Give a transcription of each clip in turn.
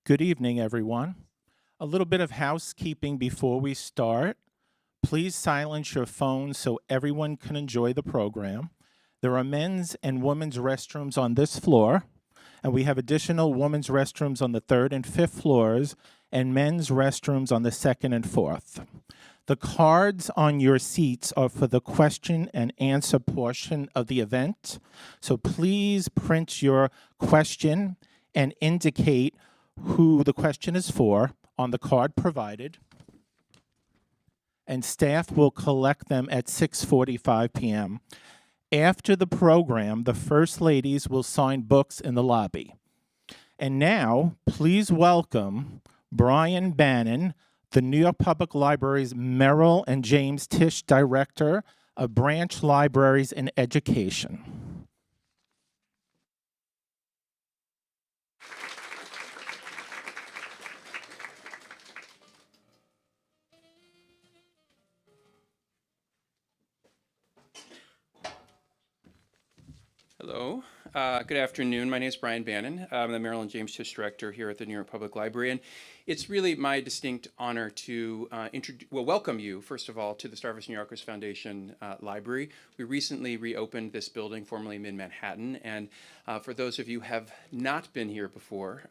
Good evening, everyone. A little bit of housekeeping before we start. Please silence your phones so everyone can enjoy the program. There are men's and women's restrooms on this floor, and we have additional women's restrooms on the third and fifth floors, and men's restrooms on the second and fourth. The cards on your seats are for the question and answer portion of the event, so please print your question and indicate who the question is for on the card provided, and staff will collect them at 6:45 p.m. After the program, the First Ladies will sign books in the lobby. And now, please welcome Brian Bannon, the New York Public Library's Merrill and James Tisch Director of Branch Libraries and Education. Hello, good afternoon. My name is Brian Bannon. I'm the Merrill and James Tisch Director here at the New York Public Library, and it's really my distinct honor to welcome you, first of all, to the Starvest New Yorkers Foundation Library. We recently reopened this building, formerly Mid-Manhattan, and for those of you who have not been here before,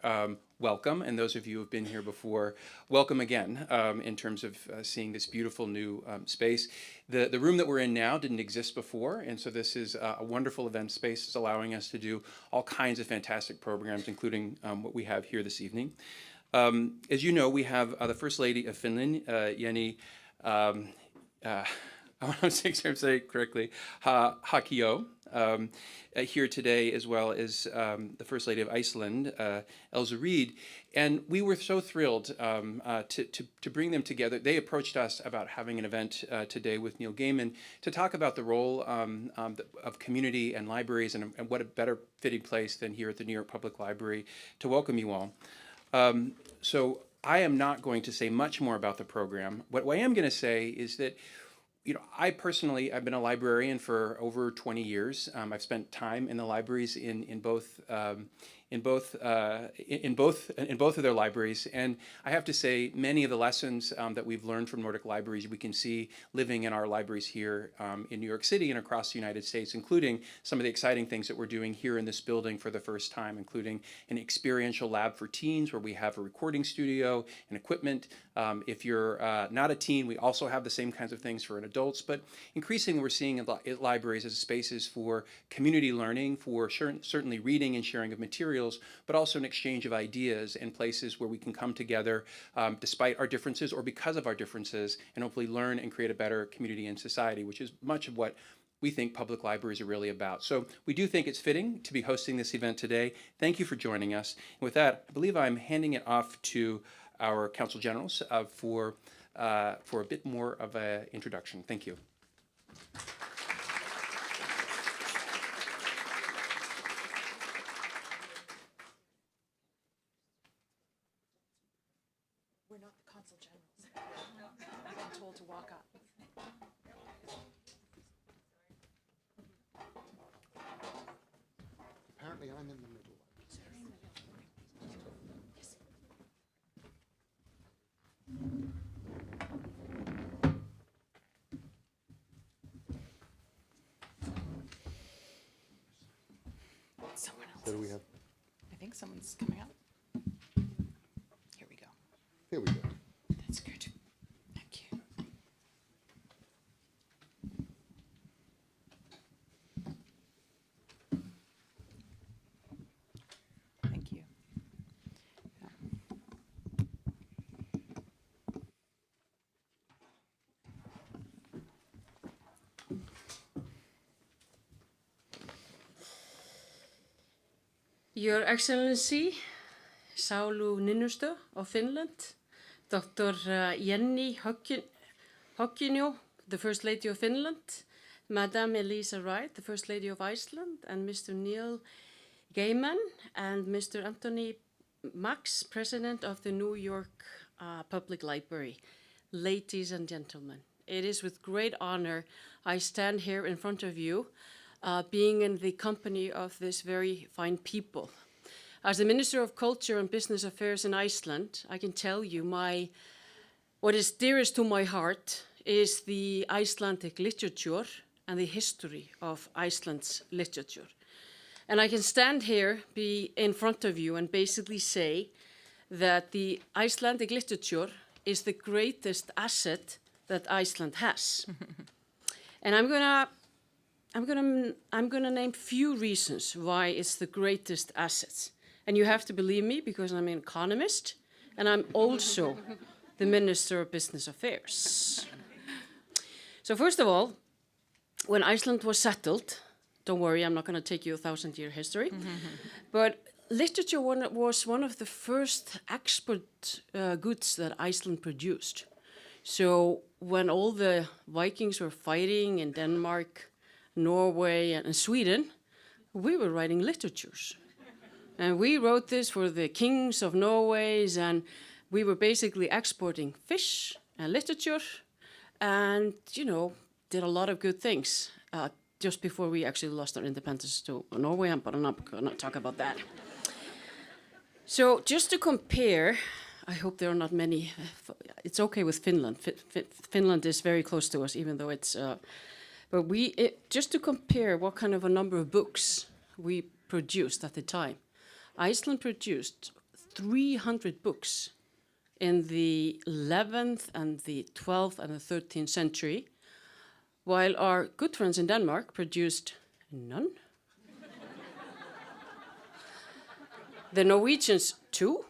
welcome, and those of you who have been here before, welcome again in terms of seeing this beautiful new space. The room that we're in now didn't exist before, and so this is a wonderful event space. It's allowing us to do all kinds of fantastic programs, including what we have here this evening. As you know, we have the First Lady of Finland, Jenni, I want to say it correctly, Haukio, here today, as well as the First Lady of Iceland, Eliza Reid. And we were so thrilled to bring them together. They approached us about having an event today with Neil Gaiman to talk about the role of community and libraries, and what a better fitting place than here at the New York Public Library to welcome you all. So I am not going to say much more about the program. What I am going to say is that I've been a librarian for over 20 years. I've spent time in the libraries in both of their libraries, and I have to say many of the lessons that we've learned from Nordic libraries we can see living in our libraries here in New York City and across the United States, including some of the exciting things that we're doing here in this building for the first time, including an experiential lab for teens where we have a recording studio and equipment. If you're not a teen, we also have the same kinds of things for adults, but increasingly we're seeing libraries as spaces for community learning, for certainly reading and sharing of materials, but also an exchange of ideas and places where we can come together despite our differences or because of our differences, and hopefully learn and create a better community and society, which is much of what we think public libraries are really about. So we do think it's fitting to be hosting this event today. Thank you for joining us. And with that, I believe I'm handing it off to our Council Generals for a bit more of an introduction. Thank you. We're not the Consul Generals. I've been told to walk up. Apparently I'm in the middle. Someone else. What do we have? I think someone's coming up. Here we go. Here we go. That's good. Thank you. Thank you. Your Excellency, Saulu Ninnusto of Finland, Dr. Jenni Haukio, the First Lady of Finland, Madame Eliza Reid, the First Lady of Iceland, and Mr. Neil Gaiman, and Mr. Anthony Max, President of the New York Public Library. Ladies and gentlemen, it is with great honor I stand here in front of you, being in the company of this very fine people. As the Minister of Culture and Business Affairs in Iceland, I can tell you what is dearest to my heart is the Icelandic literature and the history of Iceland's literature. And I can stand here, be in front of you, and basically say that the Icelandic literature is the greatest asset that Iceland has. And I'm gonna name few reasons why it's the greatest asset. And you have to believe me because I'm an economist and I'm also the Minister of Business Affairs. So first of all, when Iceland was settled, don't worry, I'm not going to take you a 1,000-year history, but literature was one of the first export goods that Iceland produced. So when all the Vikings were fighting in Denmark, Norway, and Sweden, we were writing literatures. And we wrote this for the kings of Norway, and we were basically exporting fish and literature and, did a lot of good things just before we actually lost our independence to Norway, but I'm not going to talk about that. So just to compare, I hope there are not many, it's okay with Finland. Finland is very close to us, even though it's, but just to compare what kind of a number of books we produced at the time. Iceland produced 300 books in the 11th and the 12th and the 13th century, while our good friends in Denmark produced none. The Norwegians, 2,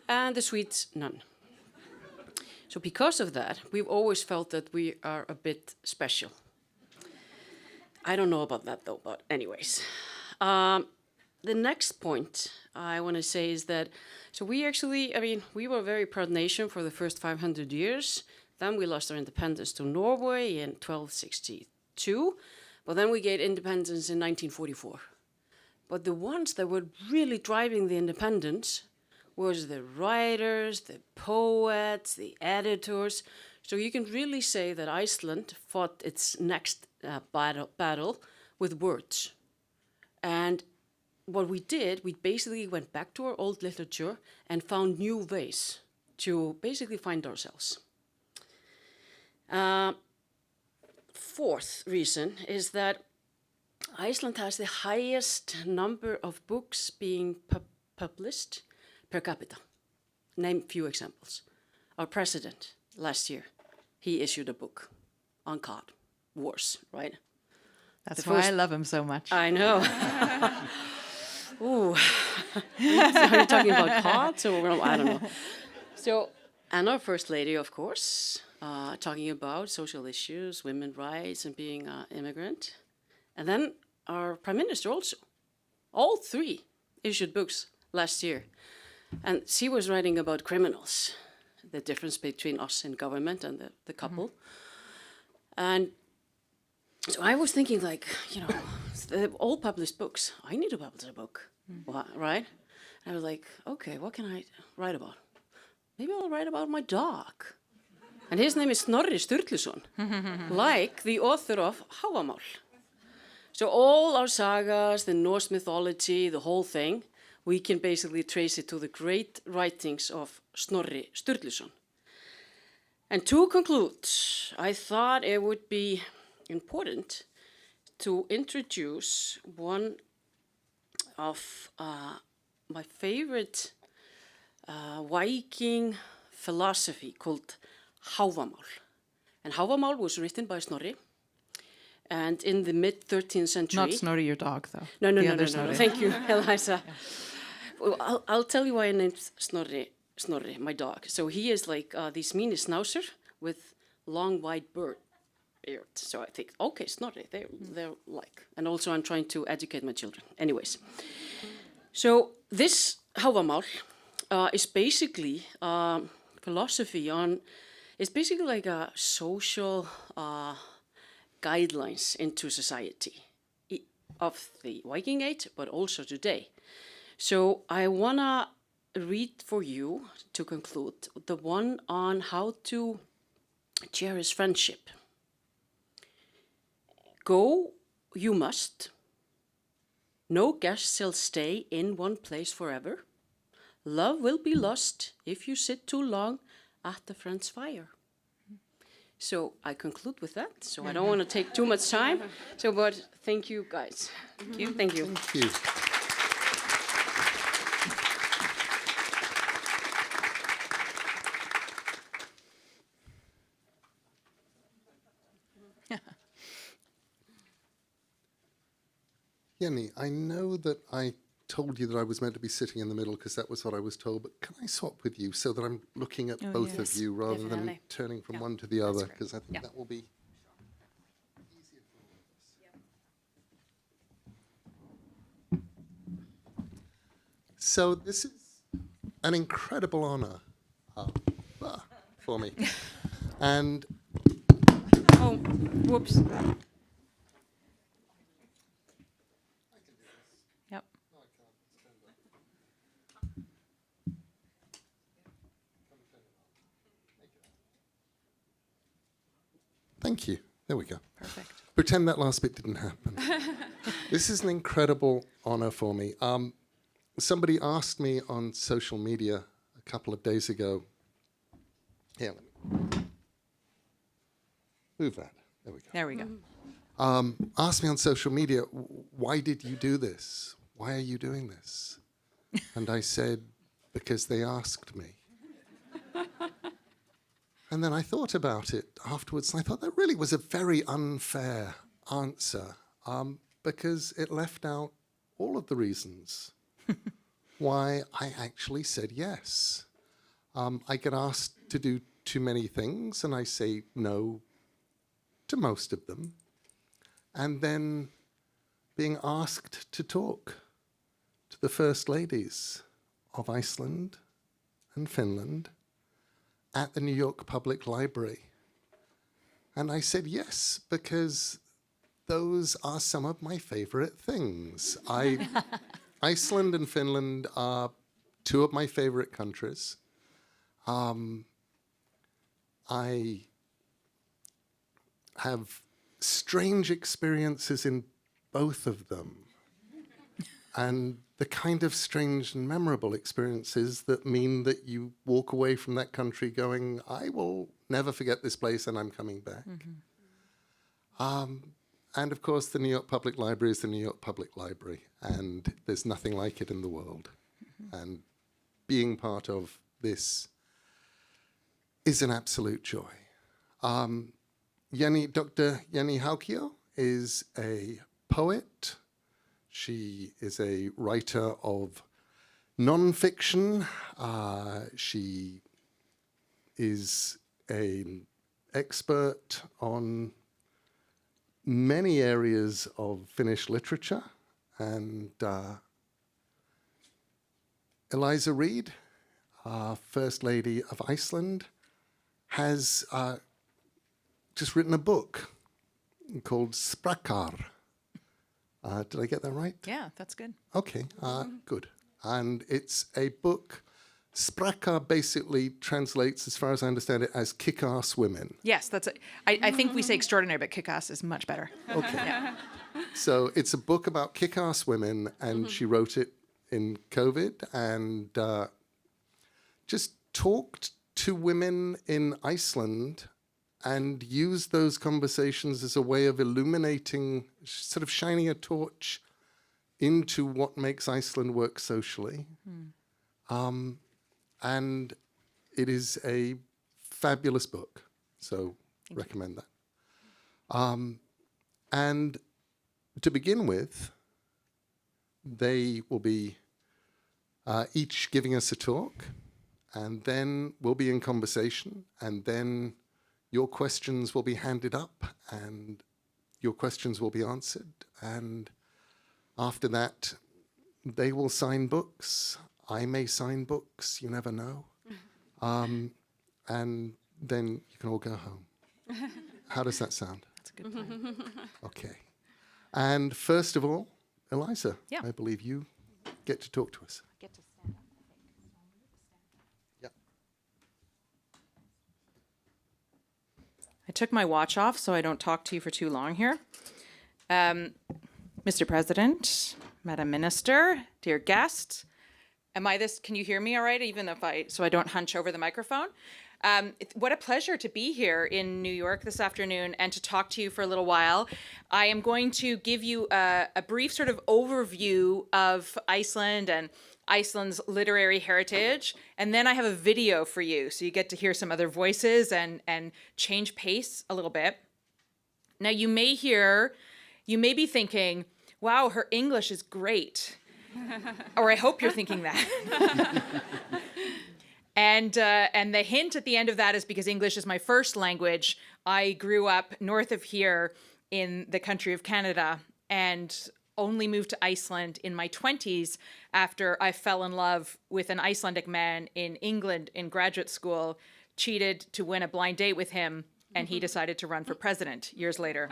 and the Swedes, none. So because of that, we've always felt that we are a bit special. I don't know about that though, but anyways. The next point I want to say is that, so we actually, we were a very proud nation for the first 500 years. Then we lost our independence to Norway in 1262, but then we gained independence in 1944. But the ones that were really driving the independence was the writers, the poets, the editors. So you can really say that Iceland fought its next battle with words. And what we did, we basically went back to our old literature and found new ways to basically find ourselves. Fourth reason is that Iceland has the highest number of books being published per capita. Name few examples. Our president last year, he issued a book on COD, wars, right? That's why I love him so much. I know. Ooh, are you talking about COD? So I don't know. So, and our first lady, of course, talking about social issues, women's rights, and being an immigrant. And then our prime minister also. All 3 issued books last year. And she was writing about criminals, the difference between us and government and the couple. And so I was thinking, they've all published books. I need to publish a book, right? And I was like, okay, what can I write about? Maybe I'll write about my dog. And his name is Snorri Sturluson, like the author of Hávamál. So all our sagas, the Norse mythology, the whole thing, we can basically trace it to the great writings of Snorri Sturluson. And to conclude, I thought it would be important to introduce one of my favorite Viking philosophy called Hávamál. And Hávamál was written by Snorri, and in the mid-13th century... Not Snorri, your dog, though. No. Thank you, Eliza. Well, I'll tell you why I named Snorri, my dog. So he is like this mini schnauzer with long white beard. So I think, okay, Snorri, they're like. And also I'm trying to educate my children. Anyways. So this Hávamál is basically philosophy on, it's basically like a social guidelines into society of the Viking Age, but also today. So I wanna read for you, to conclude, the one on how to cherish friendship. Go, you must. No guest shall stay in one place forever. Love will be lost if you sit too long at the friend's fire. So I conclude with that. So I don't want to take too much time. So, but thank you guys. Thank you. Thank you. Thank you. Jenni, I know that I told you that I was meant to be sitting in the middle because that was what I was told, but can I swap with you so that I'm looking at both of you rather than definitely. turning from one to the other? Because I think that will be easier for all of us. So this is an incredible honor for me. And Oh, whoops. Yep. thank you. There we go. Perfect. Pretend that last bit didn't happen. This is an incredible honor for me. Somebody asked me on social media a couple of days ago. Here, let me move that. There we go. There we go. Asked me on social media, why did you do this? Why are you doing this? And I said, because they asked me. And then I thought about it afterwards, and I thought that really was a very unfair answer, because it left out all of the reasons why I actually said yes. I get asked to do too many things, and I say no to most of them. And then being asked to talk to the First Ladies of Iceland and Finland at the New York Public Library. And I said yes, because those are some of my favorite things. Iceland and Finland are two of my favorite countries. I have strange experiences in both of them. And the kind of strange and memorable experiences that mean that you walk away from that country going, I will never forget this place and I'm coming back. And of course, the New York Public Library is the New York Public Library, and there's nothing like it in the world. And being part of this is an absolute joy. Dr. Jenni Haukio is a poet. She is a writer of nonfiction. She is an expert on many areas of Finnish literature. And Eliza Reid, First Lady of Iceland, has just written a book called Sprakkar. Did I get that right? Yeah, that's good. Okay, good. And it's a book. Sprakkar basically translates, as far as I understand it, as kick-ass women. Yes, that's it. I think we say extraordinary, but kick-ass is much better. Okay. Yeah. So it's a book about kick-ass women, and she wrote it in COVID and just talked to women in Iceland and used those conversations as a way of illuminating, sort of shining a torch into what makes Iceland work socially. And it is a fabulous book, so recommend that. And to begin with, they will be each giving us a talk, and then we'll be in conversation, and then your questions will be handed up, and your questions will be answered. And after that, they will sign books. I may sign books, you never know. And then you can all go home. How does that sound? That's a good plan. Okay. And first of all, Eliza, Yeah. I believe you get to talk to us. Get to stand up. Yeah. I took my watch off so I don't talk to you for too long here. Mr. President, Madam Minister, dear guests. Can you hear me all right, even if so I don't hunch over the microphone? What a pleasure to be here in New York this afternoon and to talk to you for a little while. I am going to give you a brief sort of overview of Iceland and Iceland's literary heritage, and then I have a video for you, so you get to hear some other voices and change pace a little bit. Now, you may be thinking, wow, her English is great. Or I hope you're thinking that. And the hint at the end of that is because English is my first language. I grew up north of here in the country of Canada and only moved to Iceland in my 20s after I fell in love with an Icelandic man in England in graduate school, cheated to win a blind date with him, and he decided to run for president years later.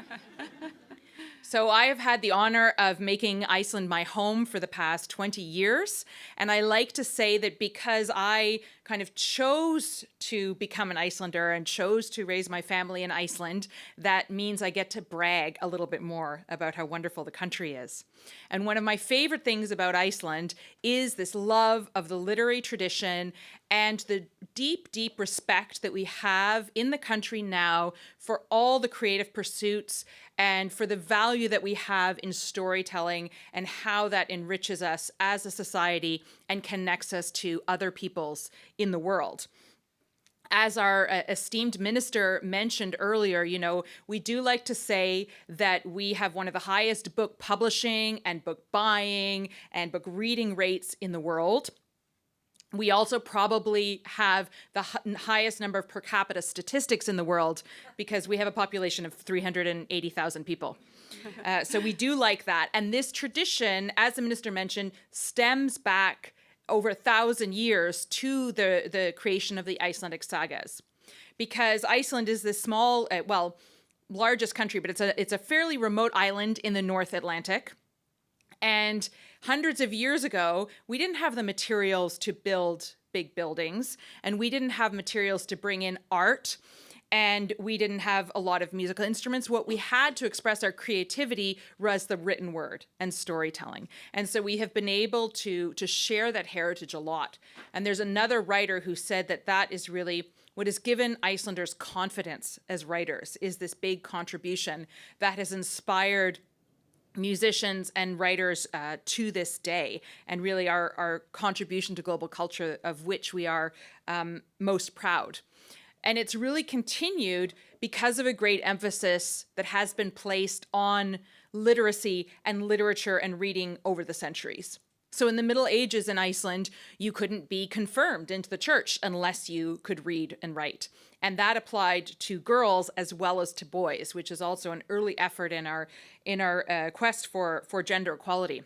So I have had the honor of making Iceland my home for the past 20 years. And I like to say that because I kind of chose to become an Icelander and chose to raise my family in Iceland, that means I get to brag a little bit more about how wonderful the country is. And one of my favorite things about Iceland is this love of the literary tradition and the deep, deep respect that we have in the country now for all the creative pursuits and for the value that we have in storytelling and how that enriches us as a society and connects us to other peoples in the world. As our esteemed minister mentioned earlier, we do like to say that we have one of the highest book publishing and book buying and book reading rates in the world. We also probably have the highest number of per capita statistics in the world because we have a population of 380,000 people. So we do like that. And this tradition, as the minister mentioned, stems back over 1,000 years to the creation of the Icelandic sagas. Because Iceland is this small, largest country, but it's a fairly remote island in the North Atlantic. And hundreds of years ago, we didn't have the materials to build big buildings, and we didn't have materials to bring in art, and we didn't have a lot of musical instruments. What we had to express our creativity was the written word and storytelling. And so we have been able to share that heritage a lot. And there's another writer who said that is really what has given Icelanders confidence as writers, is this big contribution that has inspired musicians and writers to this day, and really our contribution to global culture, of which we are most proud. And it's really continued because of a great emphasis that has been placed on literacy and literature and reading over the centuries. So in the Middle Ages in Iceland, you couldn't be confirmed into the church unless you could read and write. And that applied to girls as well as to boys, which is also an early effort in our quest for gender equality.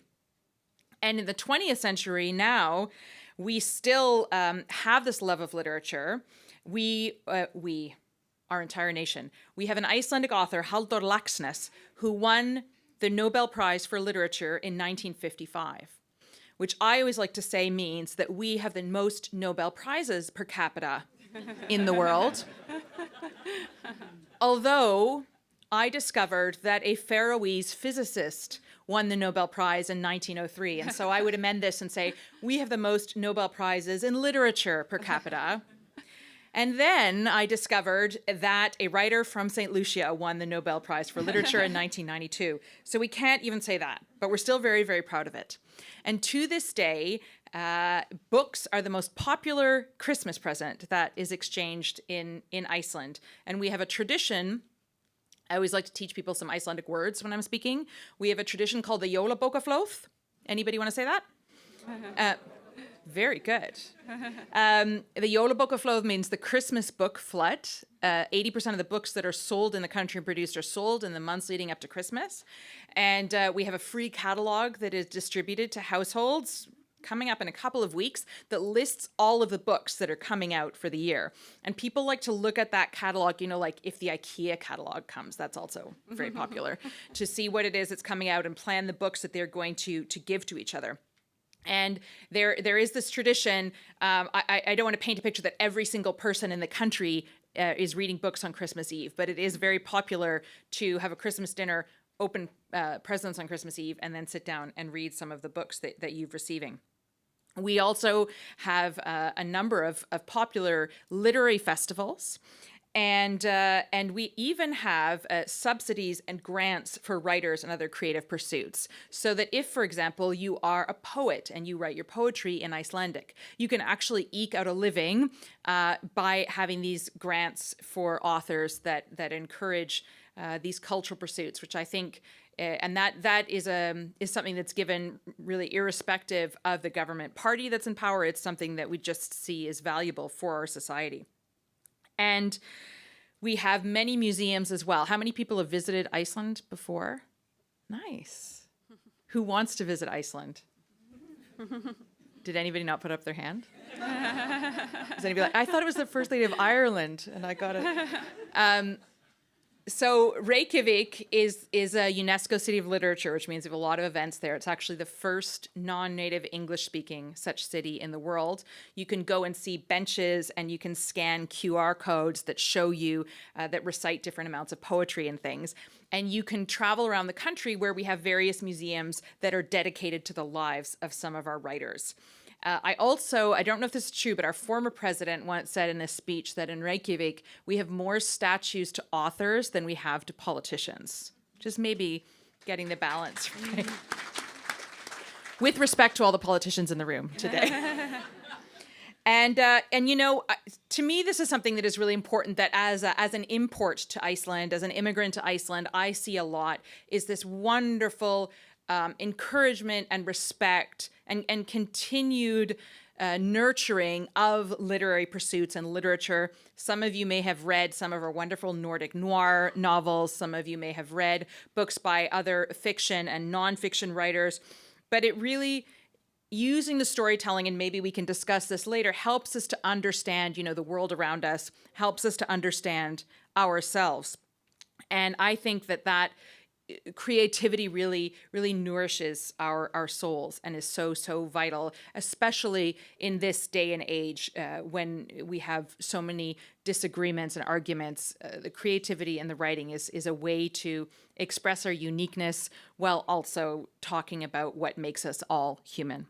And in the 20th century now, we still have this love of literature. Our entire nation, we have an Icelandic author, Halldór Laxness, who won the Nobel Prize for Literature in 1955. Which I always like to say means that we have the most Nobel Prizes per capita in the world. Although I discovered that a Faroese physicist won the Nobel Prize in 1903. And so I would amend this and say, we have the most Nobel Prizes in literature per capita. And then I discovered that a writer from St. Lucia won the Nobel Prize for Literature in 1992. So we can't even say that, but we're still very, very proud of it. And to this day, books are the most popular Christmas present that is exchanged in Iceland. And we have a tradition. I always like to teach people some Icelandic words when I'm speaking. We have a tradition called the Jólabókaflóð. Anybody want to say that? Very good. The Jólabókaflóð means the Christmas book flood. 80% of the books that are sold in the country and produced are sold in the months leading up to Christmas. And we have a free catalog that is distributed to households coming up in a couple of weeks that lists all of the books that are coming out for the year. And people like to look at that catalog, like if the IKEA catalog comes, that's also very popular, to see what it is that's coming out and plan the books that they're going to give to each other. And there is this tradition. I don't want to paint a picture that every single person in the country is reading books on Christmas Eve, but it is very popular to have a Christmas dinner open presents on Christmas Eve and then sit down and read some of the books that you've receiving. We also have a number of popular literary festivals, and we even have subsidies and grants for writers and other creative pursuits. So that if, for example, you are a poet and you write your poetry in Icelandic, you can actually eke out a living by having these grants for authors that encourage these cultural pursuits, which I think. And that is something that's given really irrespective of the government party that's in power. It's something that we just see as valuable for our society. And we have many museums as well. How many people have visited Iceland before? Nice. Who wants to visit Iceland? Did anybody not put up their hand? Is anybody like, I thought it was the First Lady of Ireland, and I got it. So Reykjavik is a UNESCO City of Literature, which means we have a lot of events there. It's actually the first non-native English-speaking such city in the world. You can go and see benches, and you can scan QR codes that show you, that recite different amounts of poetry and things. And you can travel around the country where we have various museums that are dedicated to the lives of some of our writers. I don't know if this is true, but our former president once said in a speech that in Reykjavik, we have more statues to authors than we have to politicians. Just maybe getting the balance right. With respect to all the politicians in the room today. And you know, to me, this is something that is really important, that as an import to Iceland, as an immigrant to Iceland, I see a lot, is this wonderful encouragement and respect and continued nurturing of literary pursuits and literature. Some of you may have read some of our wonderful Nordic noir novels. Some of you may have read books by other fiction and nonfiction writers. But it really, using the storytelling, and maybe we can discuss this later, helps us to understand, you know, the world around us, helps us to understand ourselves. And I think that creativity really nourishes our souls and is so vital, especially in this day and age when we have so many disagreements and arguments. The creativity and the writing is a way to express our uniqueness while also talking about what makes us all human.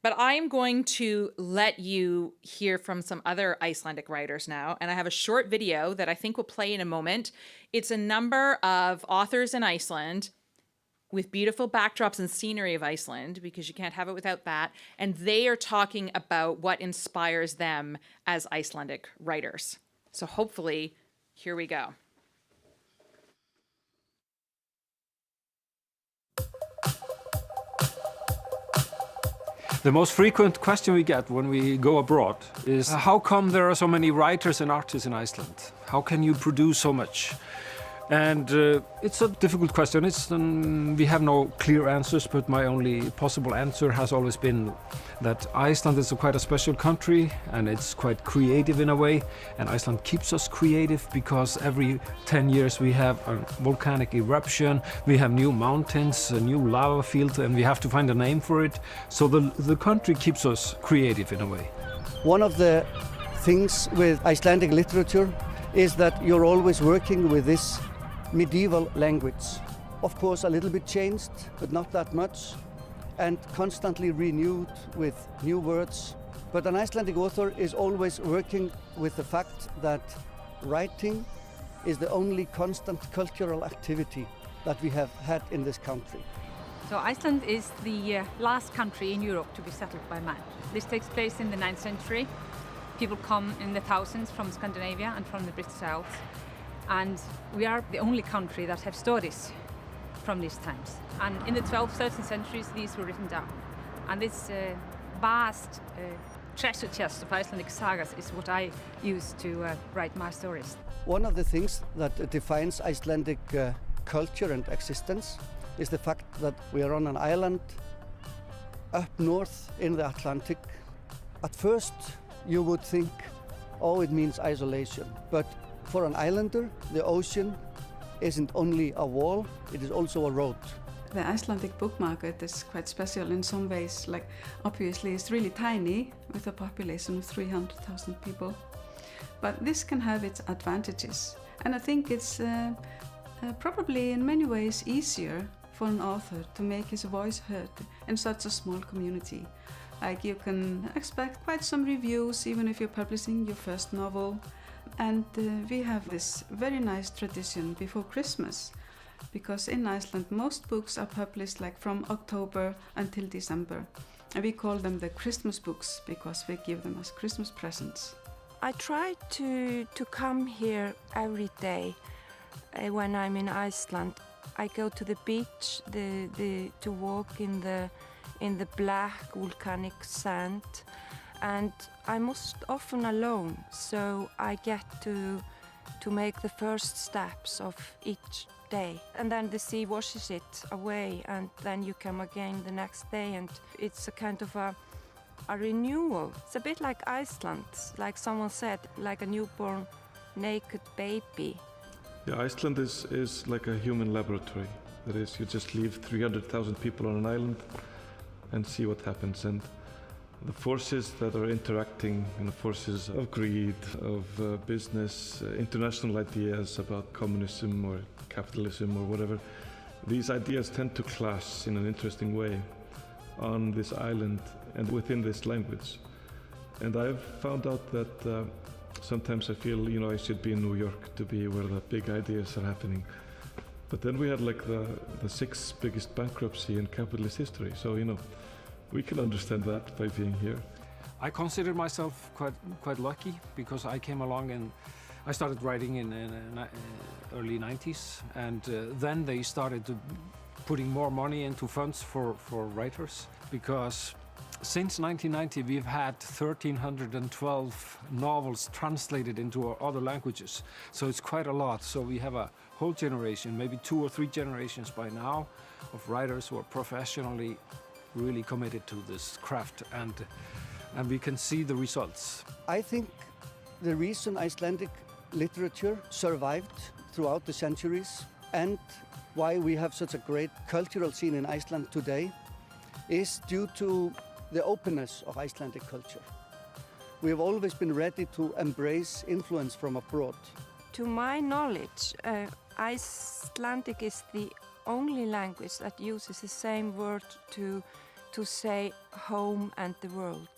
But I'm going to let you hear from some other Icelandic writers now, and I have a short video that I think will play in a moment. It's a number of authors in Iceland with beautiful backdrops and scenery of Iceland, because you can't have it without that, and they are talking about what inspires them as Icelandic writers. So hopefully, here we go. The most frequent question we get when we go abroad is, how come there are so many writers and artists in Iceland? How can you produce so much? And it's a difficult question. We have no clear answers, but my only possible answer has always been that Iceland is quite a special country, and it's quite creative in a way. And Iceland keeps us creative because every 10 years we have a volcanic eruption, we have new mountains, a new lava field, and we have to find a name for it. So the country keeps us creative in a way. One of the things with Icelandic literature is that you're always working with this medieval language. Of course, a little bit changed, but not that much, and constantly renewed with new words. But an Icelandic author is always working with the fact that writing is the only constant cultural activity that we have had in this country. So Iceland is the last country in Europe to be settled by man. This takes place in the 9th century. People come in the thousands from Scandinavia and from the British Isles. And we are the only country that have stories from these times. And in the 12th, 13th centuries, these were written down. And this vast treasure chest of Icelandic sagas is what I use to write my stories. One of the things that defines Icelandic culture and existence is the fact that we are on an island up north in the Atlantic. At first, you would think, oh, it means isolation. But for an islander, the ocean isn't only a wall, it is also a road. The Icelandic book market is quite special in some ways. Like, obviously it's really tiny with a population of 300,000 people. But this can have its advantages. And I think it's probably in many ways easier for an author to make his voice heard in such a small community. Like you can expect quite some reviews even if you're publishing your first novel. And we have this very nice tradition before Christmas, because in Iceland most books are published like from October until December. And we call them the Christmas books because we give them as Christmas presents. I try to come here every day when I'm in Iceland. I go to the beach to walk in the black volcanic sand, and I'm most often alone, so I get to make the first steps of each day. And then the sea washes it away, and then you come again the next day, and it's a kind of a renewal. It's a bit like Iceland, like someone said, like a newborn naked baby. Yeah, Iceland is like a human laboratory. That is, you just leave 300,000 people on an island and see what happens. And the forces that are interacting, forces of greed, of business, international ideas about communism or capitalism or whatever, these ideas tend to clash in an interesting way on this island and within this language. And I've found out that sometimes I feel, I should be in New York to be where the big ideas are happening. But then we had like the 6th biggest bankruptcy in capitalist history. So, we can understand that by being here. I consider myself quite lucky because I came along and I started writing in early 90s, and then they started putting more money into funds for writers, because since 1990 we've had 1,312 novels translated into other languages, so it's quite a lot. So we have a whole generation, maybe 2 or 3 generations by now, of writers who are professionally really committed to this craft, and we can see the results. I think the reason Icelandic literature survived throughout the centuries and why we have such a great cultural scene in Iceland today is due to the openness of Icelandic culture. We have always been ready to embrace influence from abroad. To my knowledge, Icelandic is the only language that uses the same word to say home and the world,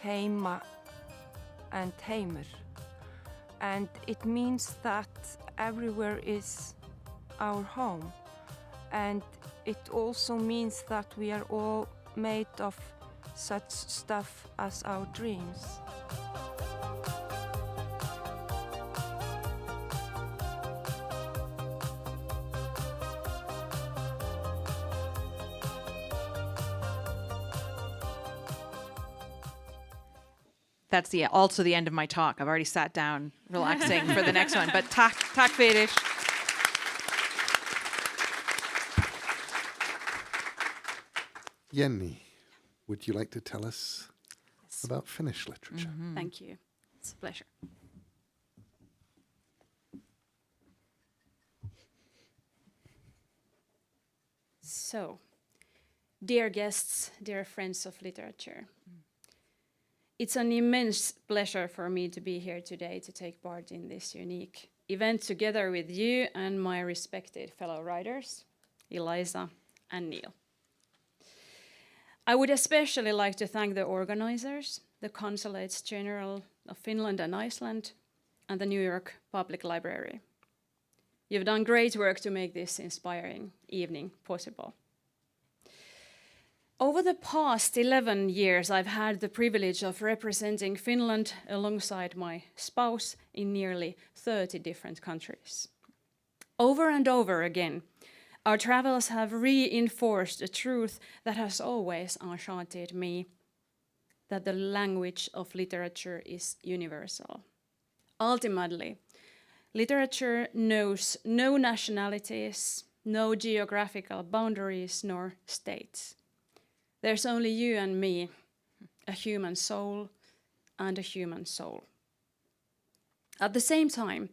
heima and heimur. And it means that everywhere is our home. And it also means that we are all made of such stuff as our dreams. That's also the end of my talk. I've already sat down, relaxing for the next one. But tack fyrir. Jenni, would you like to tell us about Finnish literature? Mm-hmm. Thank you. It's a pleasure. So, dear guests, dear friends of literature, it's an immense pleasure for me to be here today to take part in this unique event together with you and my respected fellow writers, Eliza and Neil. I would especially like to thank the organizers, the Consulates General of Finland and Iceland, and the New York Public Library. You've done great work to make this inspiring evening possible. Over the past 11 years, I've had the privilege of representing Finland alongside my spouse in nearly 30 different countries. Over and over again, our travels have reinforced a truth that has always enchanted me, that the language of literature is universal. Ultimately, literature knows no nationalities, no geographical boundaries, nor states. There's only you and me, a human soul and a human soul. At the same time,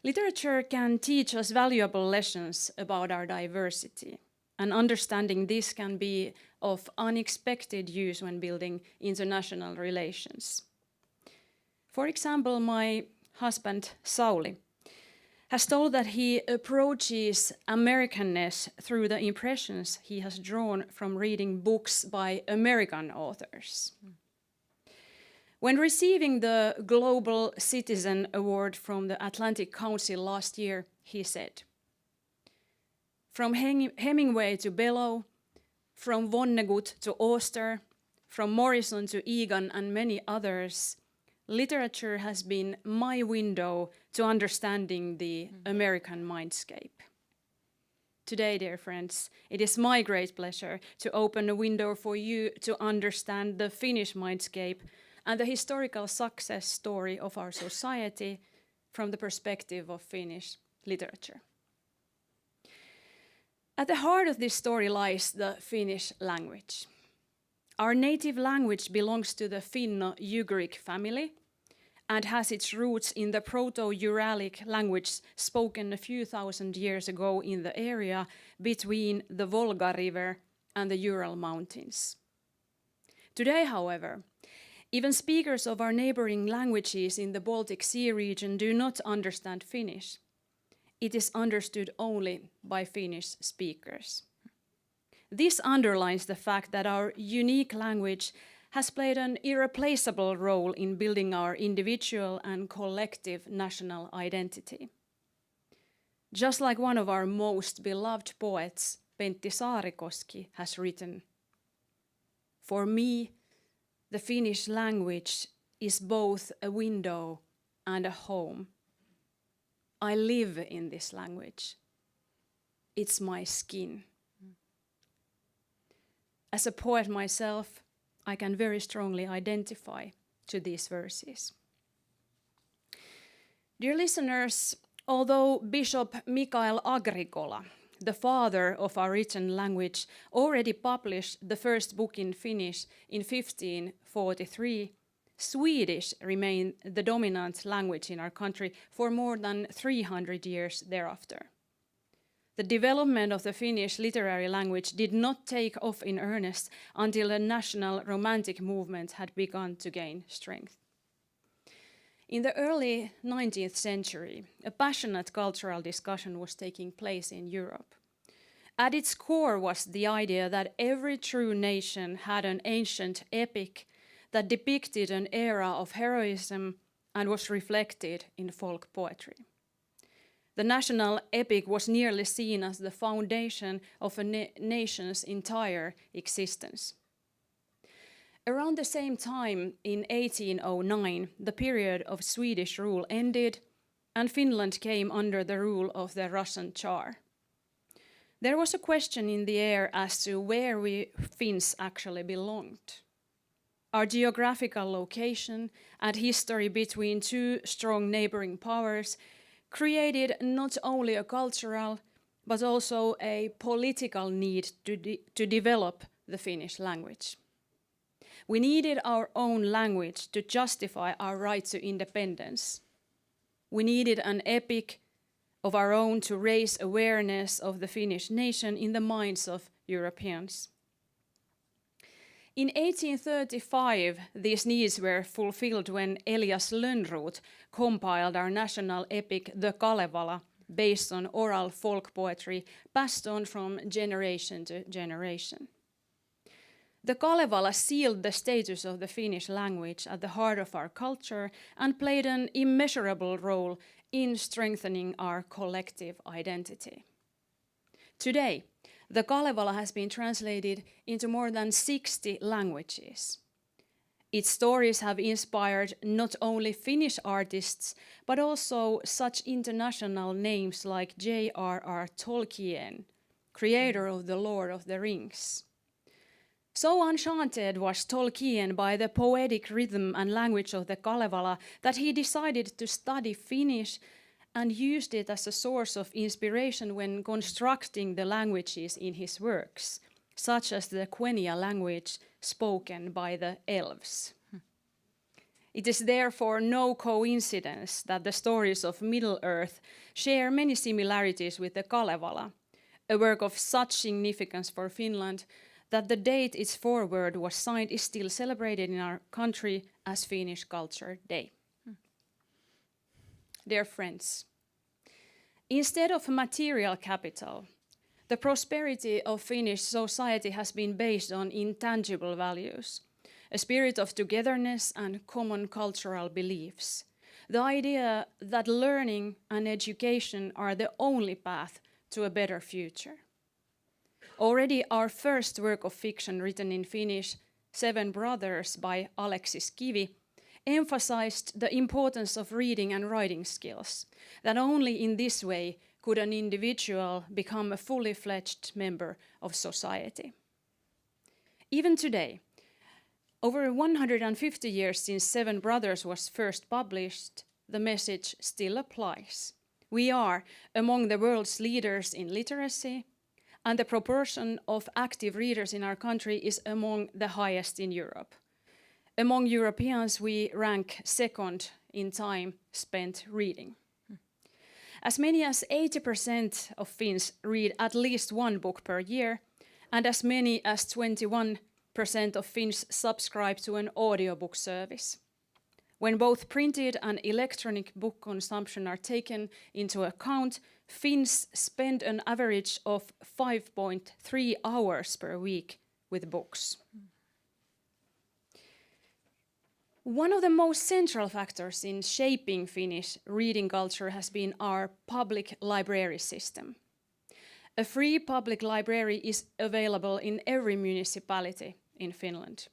literature can teach us valuable lessons about our diversity, and understanding this can be of unexpected use when building international relations. For example, my husband, Sauli, has told that he approaches Americanness through the impressions he has drawn from reading books by American authors. When receiving the Global Citizen Award from the Atlantic Council last year, he said, "From Hemingway to Bellow, from Vonnegut to Auster, from Morrison to Egan and many others, literature has been my window to understanding the American mindscape." Today, dear friends, it is my great pleasure to open a window for you to understand the Finnish mindscape and the historical success story of our society from the perspective of Finnish literature. At the heart of this story lies the Finnish language. Our native language belongs to the Finno-Ugric family and has its roots in the Proto-Uralic language spoken a few thousand years ago in the area between the Volga River and the Ural Mountains. Today, however, even speakers of our neighboring languages in the Baltic Sea region do not understand Finnish. It is understood only by Finnish speakers. This underlines the fact that our unique language has played an irreplaceable role in building our individual and collective national identity. Just like one of our most beloved poets, Pentti Saarikoski, has written, "For me, the Finnish language is both a window and a home. I live in this language. It's my skin." As a poet myself, I can very strongly identify to these verses. Dear listeners, although Bishop Mikael Agricola, the father of our written language, already published the first book in Finnish in 1543, Swedish remained the dominant language in our country for more than 300 years thereafter. The development of the Finnish literary language did not take off in earnest until the national romantic movement had begun to gain strength. In the early 19th century, a passionate cultural discussion was taking place in Europe. At its core was the idea that every true nation had an ancient epic that depicted an era of heroism and was reflected in folk poetry. The national epic was nearly seen as the foundation of a nation's entire existence. Around the same time, in 1809, the period of Swedish rule ended and Finland came under the rule of the Russian Tsar. There was a question in the air as to where we Finns actually belonged. Our geographical location and history between two strong neighboring powers created not only a cultural but also a political need to develop the Finnish language. We needed our own language to justify our right to independence. We needed an epic of our own to raise awareness of the Finnish nation in the minds of Europeans. In 1835, these needs were fulfilled when Elias Lönnrot compiled our national epic, The Kalevala, based on oral folk poetry passed on from generation to generation. The Kalevala sealed the status of the Finnish language at the heart of our culture and played an immeasurable role in strengthening our collective identity. Today, the Kalevala has been translated into more than 60 languages. Its stories have inspired not only Finnish artists, but also such international names like J.R.R. Tolkien, creator of The Lord of the Rings. So enchanted was Tolkien by the poetic rhythm and language of the Kalevala that he decided to study Finnish and used it as a source of inspiration when constructing the languages in his works, such as the Quenya language spoken by the elves. It is therefore no coincidence that the stories of Middle-earth share many similarities with the Kalevala, a work of such significance for Finland that the date its foreword was signed is still celebrated in our country as Finnish Culture Day. Dear friends, Instead of material capital, the prosperity of Finnish society has been based on intangible values, a spirit of togetherness and common cultural beliefs. The idea that learning and education are the only path to a better future. Already our first work of fiction written in Finnish, Seven Brothers by Aleksis Kivi, emphasized the importance of reading and writing skills, that only in this way could an individual become a fully fledged member of society. Even today, over 150 years since Seven Brothers was first published, the message still applies. We are among the world's leaders in literacy, and the proportion of active readers in our country is among the highest in Europe. Among Europeans, we rank second in time spent reading. As many as 80% of Finns read at least one book per year, and as many as 21% of Finns subscribe to an audiobook service. When both printed and electronic book consumption are taken into account, Finns spend an average of 5.3 hours per week with books. One of the most central factors in shaping Finnish reading culture has been our public library system. A free public library is available in every municipality in Finland.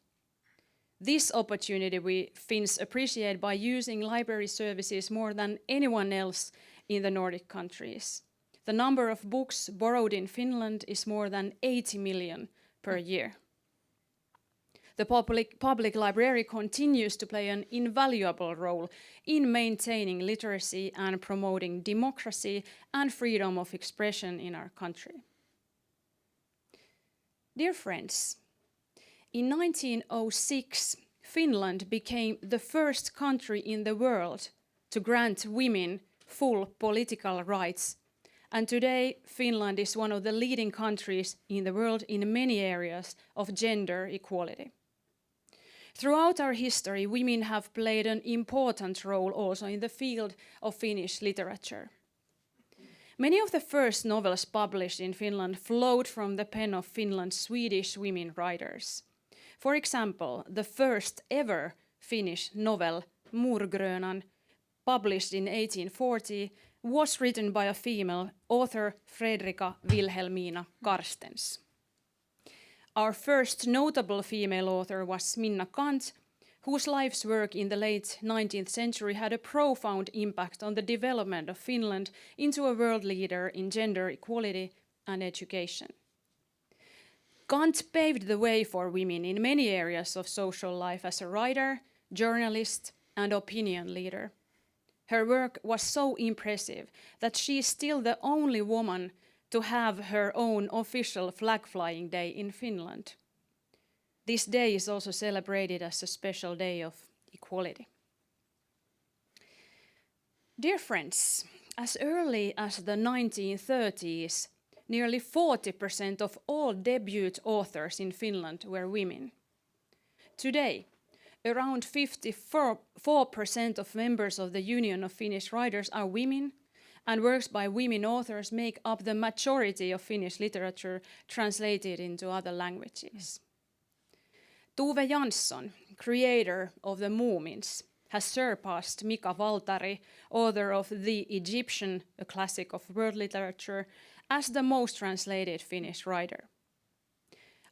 This opportunity we Finns appreciate by using library services more than anyone else in the Nordic countries. The number of books borrowed in Finland is more than 80 million per year. The public library continues to play an invaluable role in maintaining literacy and promoting democracy and freedom of expression in our country. Dear friends, in 1906, Finland became the first country in the world to grant women full political rights, and today Finland is one of the leading countries in the world in many areas of gender equality. Throughout our history, women have played an important role also in the field of Finnish literature. Many of the first novels published in Finland flowed from the pen of Finland's Swedish women writers. For example, the first ever Finnish novel, Murgrönan, published in 1840, was written by a female author, Fredrika Wilhelmina Carstens. Our first notable female author was Minna Kant, whose life's work in the late 19th century had a profound impact on the development of Finland into a world leader in gender equality and education. Kant paved the way for women in many areas of social life as a writer, journalist, and opinion leader. Her work was so impressive that she is still the only woman to have her own official flag-flying day in Finland. This day is also celebrated as a special day of equality. Dear friends, as early as the 1930s, nearly 40% of all debut authors in Finland were women. Today, around 54% of members of the Union of Finnish Writers are women, and works by women authors make up the majority of Finnish literature translated into other languages. Tove Jansson, creator of The Moomins, has surpassed Mika Valtari, author of The Egyptian, a classic of world literature, as the most translated Finnish writer.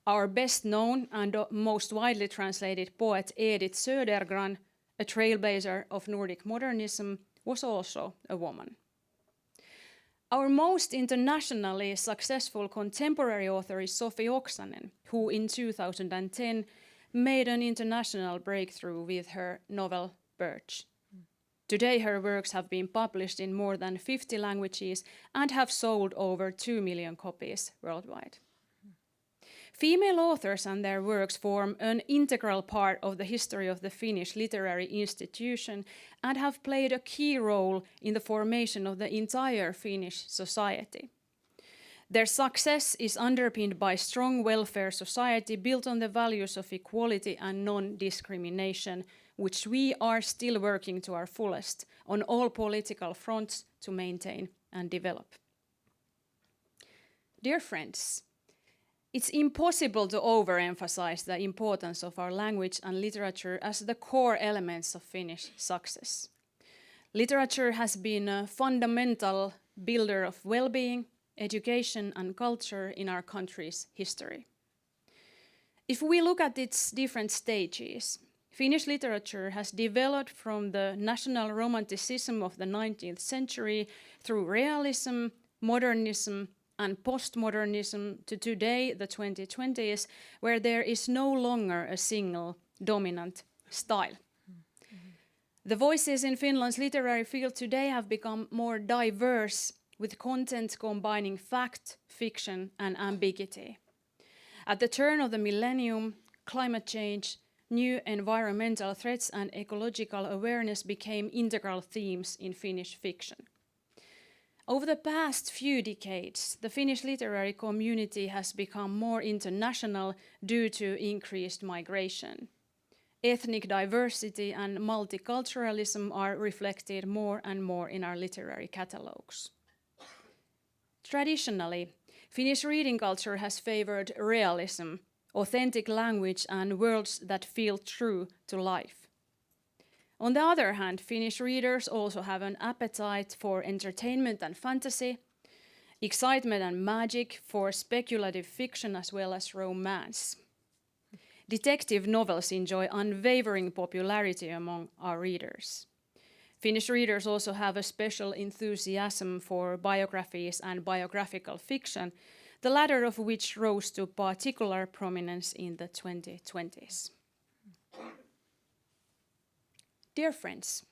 Our best known and most widely translated poet Edith Södergran, a trailblazer of Nordic modernism, was also a woman. Our most internationally successful contemporary author is Sofi Oksanen, who in 2010 made an international breakthrough with her novel Birch. Today her works have been published in more than 50 languages and have sold over 2 million copies worldwide. Female authors and their works form an integral part of the history of the Finnish literary institution and have played a key role in the formation of the entire Finnish society. Their success is underpinned by strong welfare society built on the values of equality and non-discrimination, which we are still working to our fullest on all political fronts to maintain and develop. Dear friends, it's impossible to overemphasize the importance of our language and literature as the core elements of Finnish success. Literature has been a fundamental builder of well-being, education, and culture in our country's history. If we look at its different stages, Finnish literature has developed from the national romanticism of the 19th century through realism, modernism, and postmodernism to today, the 2020s, where there is no longer a single dominant style. The voices in Finland's literary field today have become more diverse, with content combining fact, fiction, and ambiguity. At the turn of the millennium, climate change, new environmental threats, and ecological awareness became integral themes in Finnish fiction. Over the past few decades, the Finnish literary community has become more international due to increased migration. Ethnic diversity and multiculturalism are reflected more and more in our literary catalogues. Traditionally, Finnish reading culture has favored realism, authentic language, and worlds that feel true to life. On the other hand, Finnish readers also have an appetite for entertainment and fantasy, excitement and magic, for speculative fiction as well as romance. Detective novels enjoy unwavering popularity among our readers. Finnish readers also have a special enthusiasm for biographies and biographical fiction, the latter of which rose to particular prominence in the 2020s. Dear friends,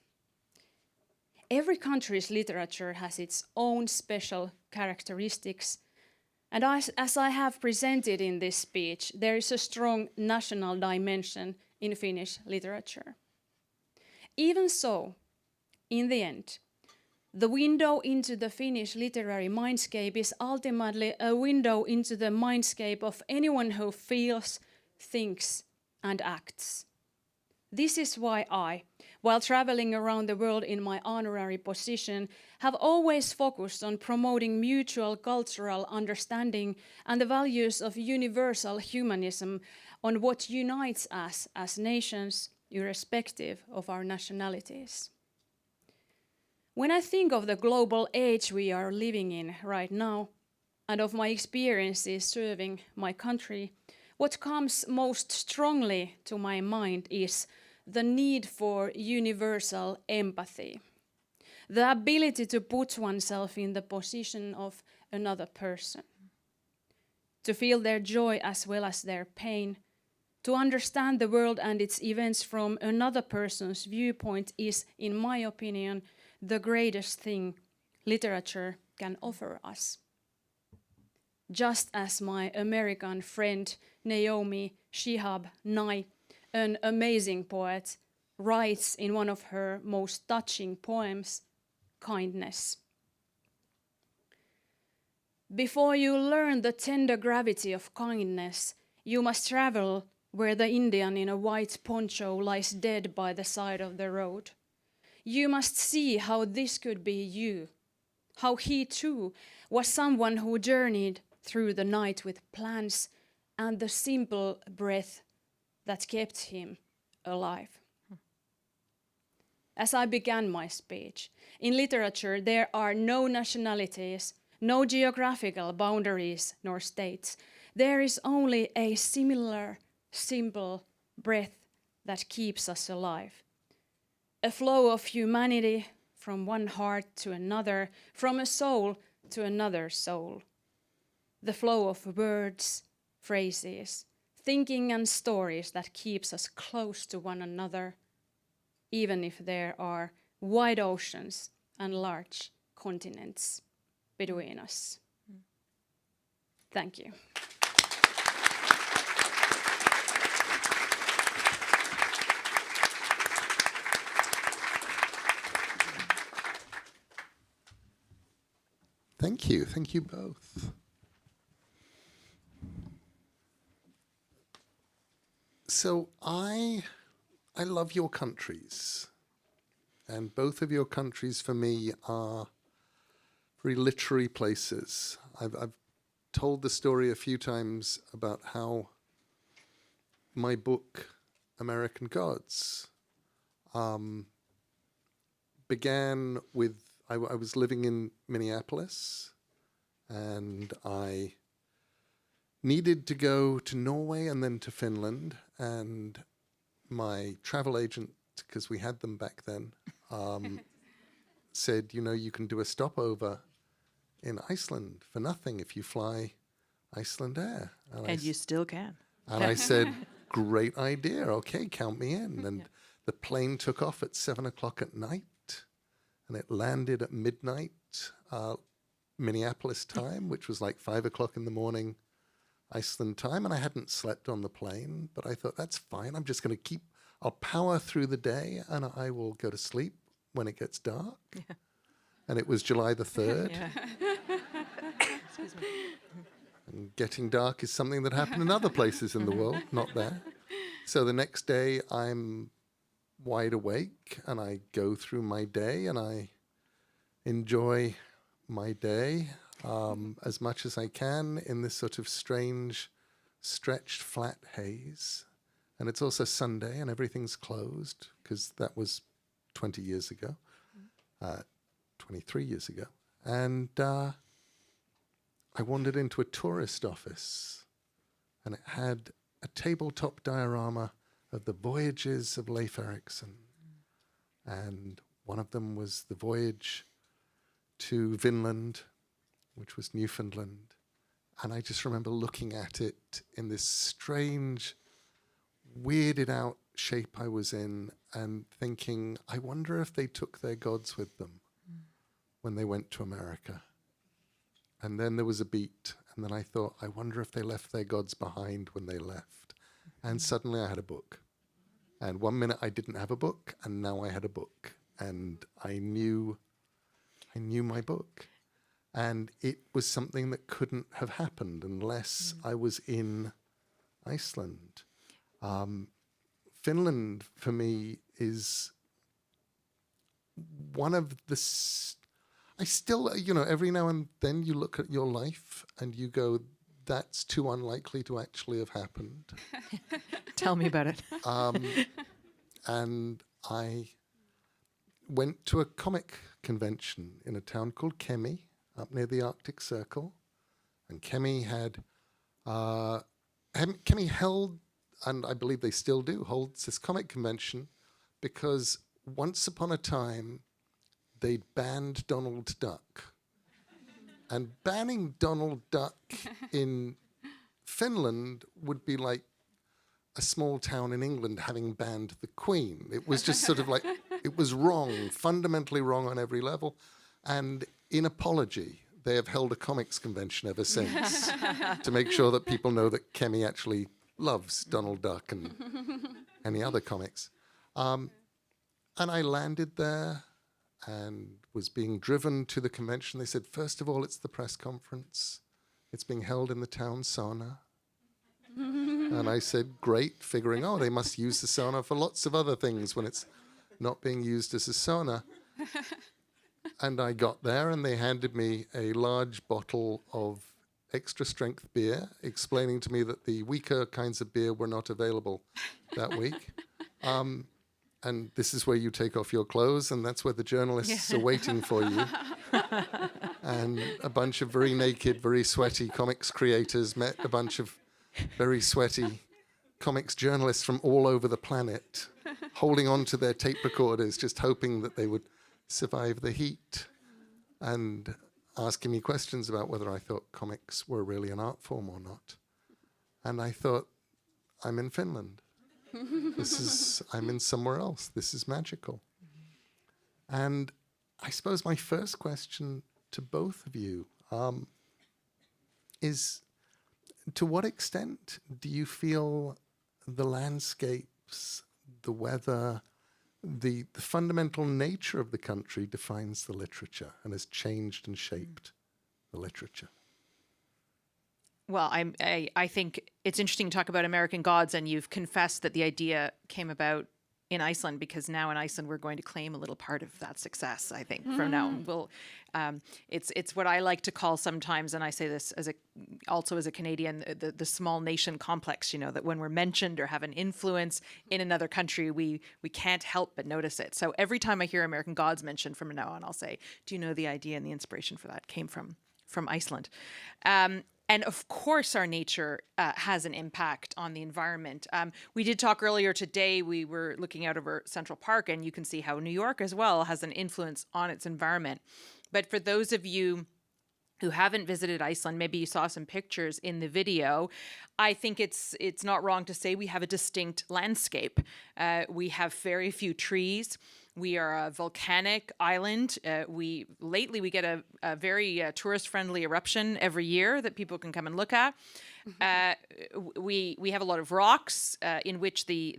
every country's literature has its own special characteristics, and as I have presented in this speech, there is a strong national dimension in Finnish literature. Even so, in the end, the window into the Finnish literary mindscape is ultimately a window into the mindscape of anyone who feels, thinks, and acts. This is why I, while traveling around the world in my honorary position, have always focused on promoting mutual cultural understanding and the values of universal humanism on what unites us as nations, irrespective of our nationalities. When I think of the global age we are living in right now, and of my experiences serving my country, what comes most strongly to my mind is the need for universal empathy, the ability to put oneself in the position of another person, to feel their joy as well as their pain, to understand the world and its events from another person's viewpoint is, in my opinion, the greatest thing literature can offer us. Just as my American friend Naomi Shihab Nye, an amazing poet, writes in one of her most touching poems, Kindness. Before you learn the tender gravity of kindness, you must travel where the Indian in a white poncho lies dead by the side of the road. You must see how this could be you, how he too was someone who journeyed through the night with plans and the simple breath that kept him alive. As I began my speech, in literature there are no nationalities, no geographical boundaries nor states. There is only a similar, simple breath that keeps us alive. A flow of humanity from one heart to another, from a soul to another soul. The flow of words, phrases, thinking and stories that keeps us close to one another, even if there are wide oceans and large continents between us. Thank you. Thank you. Thank you both. So I love your countries. And both of your countries for me are very literary places. I've told the story a few times about how my book, American Gods, began with, I was living in Minneapolis, and I needed to go to Norway and then to Finland, and my travel agent, because we had them back then, said, you know, you can do a stopover in Iceland for nothing if you fly Icelandair. And you still can. And I said, great idea. Okay, count me in. And the plane took off at 7 o'clock at night, and it landed at midnight, Minneapolis time, which was like 5 o'clock in the morning, Iceland time. And I hadn't slept on the plane, but I thought, that's fine. I'm just going to I'll power through the day, and I will go to sleep when it gets dark. Yeah. And it was July the 3rd. Excuse me. And getting dark is something that happened in other places in the world, not there. So the next day I'm wide awake, and I go through my day, and I enjoy my day as much as I can in this sort of strange, stretched, flat haze. And it's also Sunday, and everything's closed, because that was 20 years ago, 23 years ago. And I wandered into a tourist office, and it had a tabletop diorama of the voyages of Leif Erikson. And one of them was the voyage to Finland, which was Newfoundland. And I just remember looking at it in this strange, weirded out shape I was in, and thinking, I wonder if they took their gods with them when they went to America. And then there was a beat, and then I thought, I wonder if they left their gods behind when they left. And suddenly I had a book. And 1 minute I didn't have a book, and now I had a book. And I knew my book. And it was something that couldn't have happened unless I was in Iceland. Finland, for me, is one of the... I still, you know, every now and then you look at your life and you go, that's too unlikely to actually have happened. Tell me about it. And I went to a comic convention in a town called Kemi, up near the Arctic Circle. And Kemi held, and I believe they still do, holds this comic convention because once upon a time, they'd banned Donald Duck. And banning Donald Duck in Finland would be like a small town in England having banned the Queen. It was just sort of like, it was wrong, fundamentally wrong on every level. And in apology, they have held a comics convention ever since to make sure that people know that Kemi actually loves Donald Duck and any other comics. And I landed there and was being driven to the convention. They said, first of all, it's the press conference. It's being held in the town sauna. And I said, great, figuring, oh, they must use the sauna for lots of other things when it's not being used as a sauna. And I got there, and they handed me a large bottle of extra strength beer, explaining to me that the weaker kinds of beer were not available that week. And this is where you take off your clothes, and that's where the journalists are waiting for you. And a bunch of very naked, very sweaty comics creators met a bunch of very sweaty comics journalists from all over the planet, holding on to their tape recorders, just hoping that they would survive the heat, and asking me questions about whether I thought comics were really an art form or not. And I thought, I'm in Finland. I'm in somewhere else. This is magical. And I suppose my first question to both of you is, to what extent do you feel the landscapes, the weather, the fundamental nature of the country defines the literature and has changed and shaped the literature? Well, I think it's interesting to talk about American Gods, and you've confessed that the idea came about in Iceland, because now in Iceland we're going to claim a little part of that success. I think from now on, we'll. It's what I like to call sometimes, and I say this as a Canadian, the small nation complex. You know, that when we're mentioned or have an influence in another country, we can't help but notice it. So every time I hear American Gods mentioned from now on, I'll say, "Do you know the idea and the inspiration for that came from Iceland?" And of course, our nature has an impact on the environment. We did talk earlier today, we were looking out over Central Park, and you can see how New York as well has an influence on its environment. But for those of you who haven't visited Iceland, maybe you saw some pictures in the video, I think it's not wrong to say we have a distinct landscape. We have very few trees. We are a volcanic island. Lately we get a very tourist-friendly eruption every year that people can come and look at. We have a lot of rocks in which the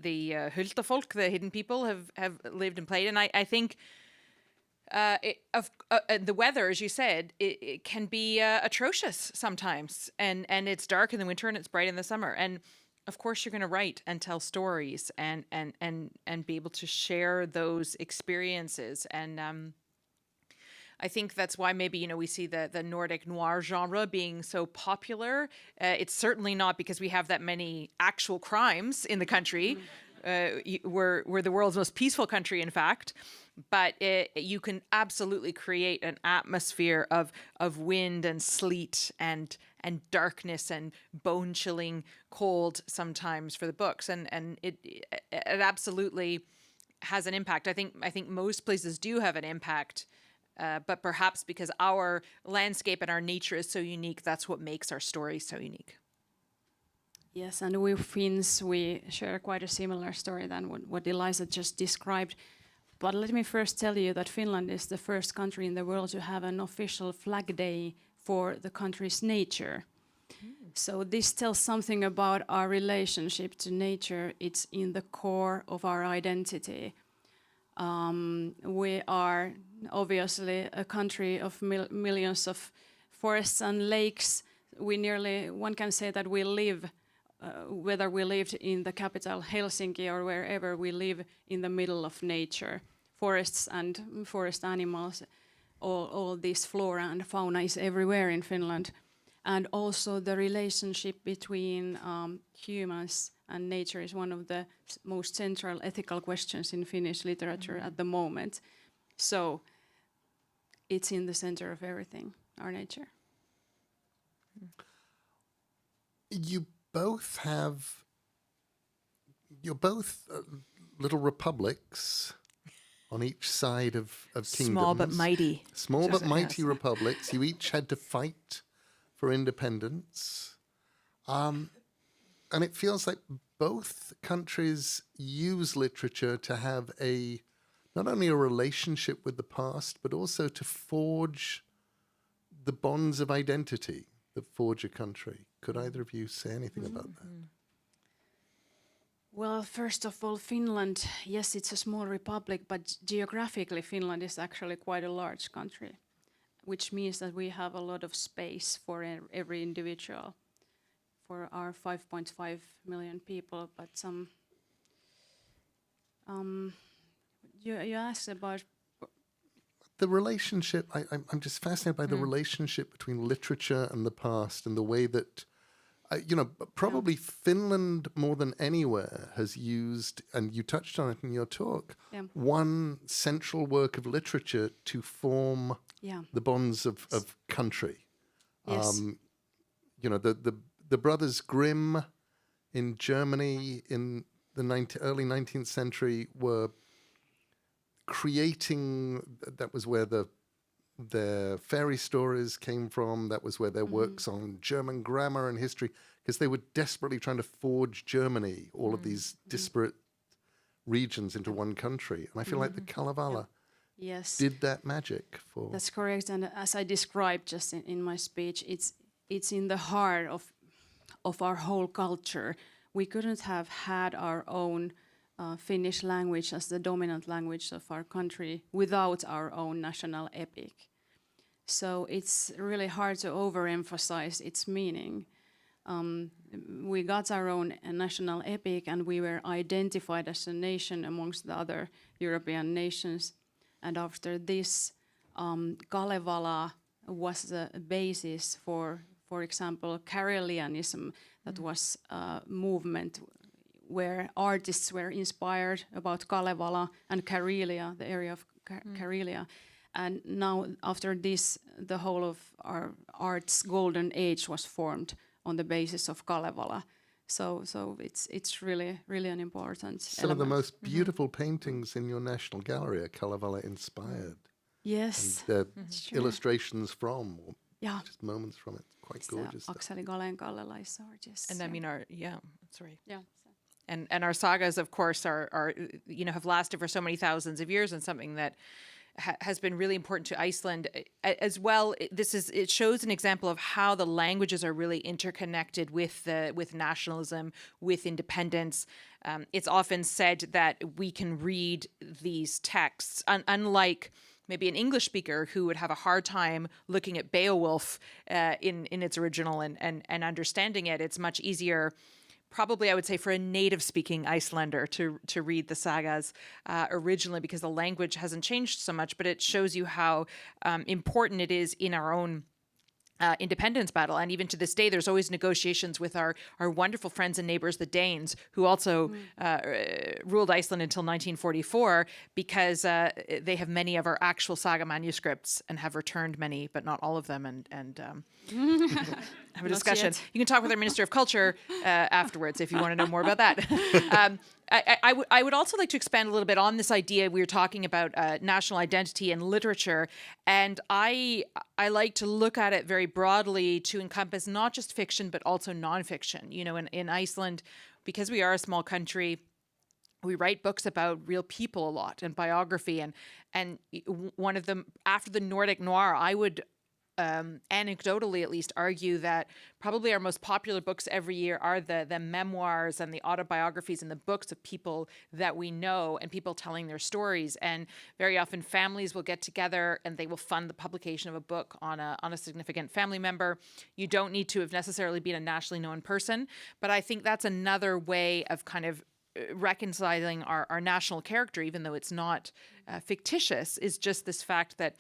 Hultafolk, the hidden people, have lived and played. And I think the weather, as you said, it can be atrocious sometimes, and it's dark in the winter and it's bright in the summer. And of course, you're going to write and tell stories and be able to share those experiences. And I think that's why maybe, we see the Nordic noir genre being so popular. It's certainly not because we have that many actual crimes in the country. We're the world's most peaceful country, in fact. But you can absolutely create an atmosphere of wind and sleet and darkness and bone-chilling cold sometimes for the books, and it absolutely has an impact. I think most places do have an impact, but perhaps because our landscape and our nature is so unique, that's what makes our stories so unique. Yes, and we Finns, we share quite a similar story than what Eliza just described. But let me first tell you that Finland is the first country in the world to have an official flag day for the country's nature. So this tells something about our relationship to nature. It's in the core of our identity. We are obviously a country of millions of forests and lakes. One can say that we live, whether we lived in the capital Helsinki or wherever, we live in the middle of nature. Forests and forest animals, all this flora and fauna is everywhere in Finland. And also the relationship between humans and nature is one of the most central ethical questions in Finnish literature at the moment. So it's in the center of everything, our nature. You're both little republics on each side of kingdoms. Small but mighty. Small but mighty republics. You each had to fight for independence. And it feels like both countries use literature to have not only a relationship with the past, but also to forge the bonds of identity that forge a country. Could either of you say anything about that? Well, first of all, Finland, yes, it's a small republic, but geographically Finland is actually quite a large country, which means that we have a lot of space for every individual, for our 5.5 million people. But you asked about the relationship. I'm just fascinated by the relationship between literature and the past, and the way that probably Finland more than anywhere has used, and you touched on it in your talk, one central work of literature to form the bonds of country. Yes. The Brothers Grimm in Germany in the early 19th century were creating, that was where their fairy stories came from. That was where their works on German grammar and history, because they were desperately trying to forge Germany, all of these disparate regions, into one country. And I feel like the Kalevala did that magic for... That's correct. And as I described just in my speech, it's in the heart of our whole culture. We couldn't have had our own Finnish language as the dominant language of our country without our own national epic. So it's really hard to overemphasize its meaning. we got our own national epic, and we were identified as a nation amongst the other European nations. And after this, Kalevala was the basis for example, Karelianism, that was a movement where artists were inspired about Kalevala and Karelia, the area of Karelia. And now, after this, the whole of our art's golden age was formed on the basis of Kalevala. So it's really an important Some of the element. most beautiful paintings in your National Gallery are Kalevala inspired. Yes, And it's true. illustrations from, or Yeah. just moments from it. Quite gorgeous. stuff. Akseli Galenkalela is artist. And I mean, that's right. Yeah. And our sagas, of course, are have lasted for so many thousands of years, and something that has been really important to Iceland as well. It shows an example of how the languages are really interconnected with nationalism, with independence. It's often said that we can read these texts, unlike maybe an English speaker who would have a hard time looking at Beowulf in its original and understanding it. It's much easier, probably I would say, for a native-speaking Icelander to read the sagas originally, because the language hasn't changed so much, but it shows you how important it is in our own independence battle. And even to this day, there's always negotiations with our wonderful friends and neighbors, the Danes, who also ruled Iceland until 1944, because they have many of our actual saga manuscripts and have returned many, but not all of them, and have a discussion. yet. You can talk with our Minister of Culture afterwards if you want to know more about that. I would also like to expand a little bit on this idea. We were talking about national identity and literature, and I like to look at it very broadly to encompass not just fiction but also nonfiction. You know, in Iceland, because we are a small country, we write books about real people a lot and biography, and one of them, after the Nordic noir, I would anecdotally at least argue that probably our most popular books every year are the memoirs and the autobiographies and the books of people that we know and people telling their stories. And very often families will get together and they will fund the publication of a book on a significant family member. You don't need to have necessarily been a nationally known person, but I think that's another way of kind of reconciling our national character, even though it's not fictitious, is just this fact that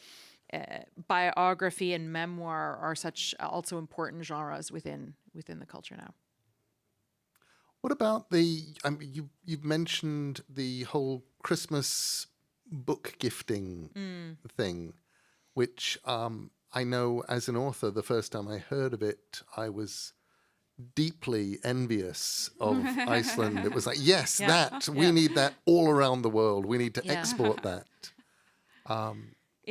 biography and memoir are such also important genres within the culture now. What about you've mentioned the whole Christmas book gifting thing, which I know as an author, the first time I heard of it, I was deeply envious of Iceland. It was like, yes, we need that all around the world. We need to export that.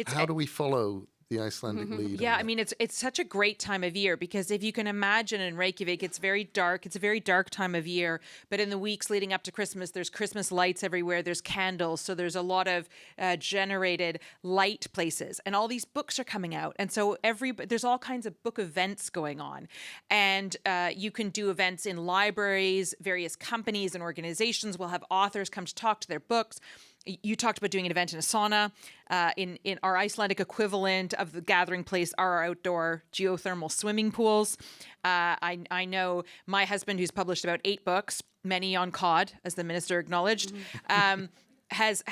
How do we follow the Icelandic lead? Yeah, I mean, it's such a great time of year, because if you can imagine, in Reykjavik, it's very dark. It's a very dark time of year. But in the weeks leading up to Christmas, there's Christmas lights everywhere. There's candles. So there's a lot of generated light places. And all these books are coming out. And so there's all kinds of book events going on. And you can do events in libraries. Various companies and organizations will have authors come to talk to their books. You talked about doing an event in a sauna. In our Icelandic equivalent of the gathering place are our outdoor geothermal swimming pools. I know my husband, who's published about 8 books, many on cod, as the minister acknowledged, has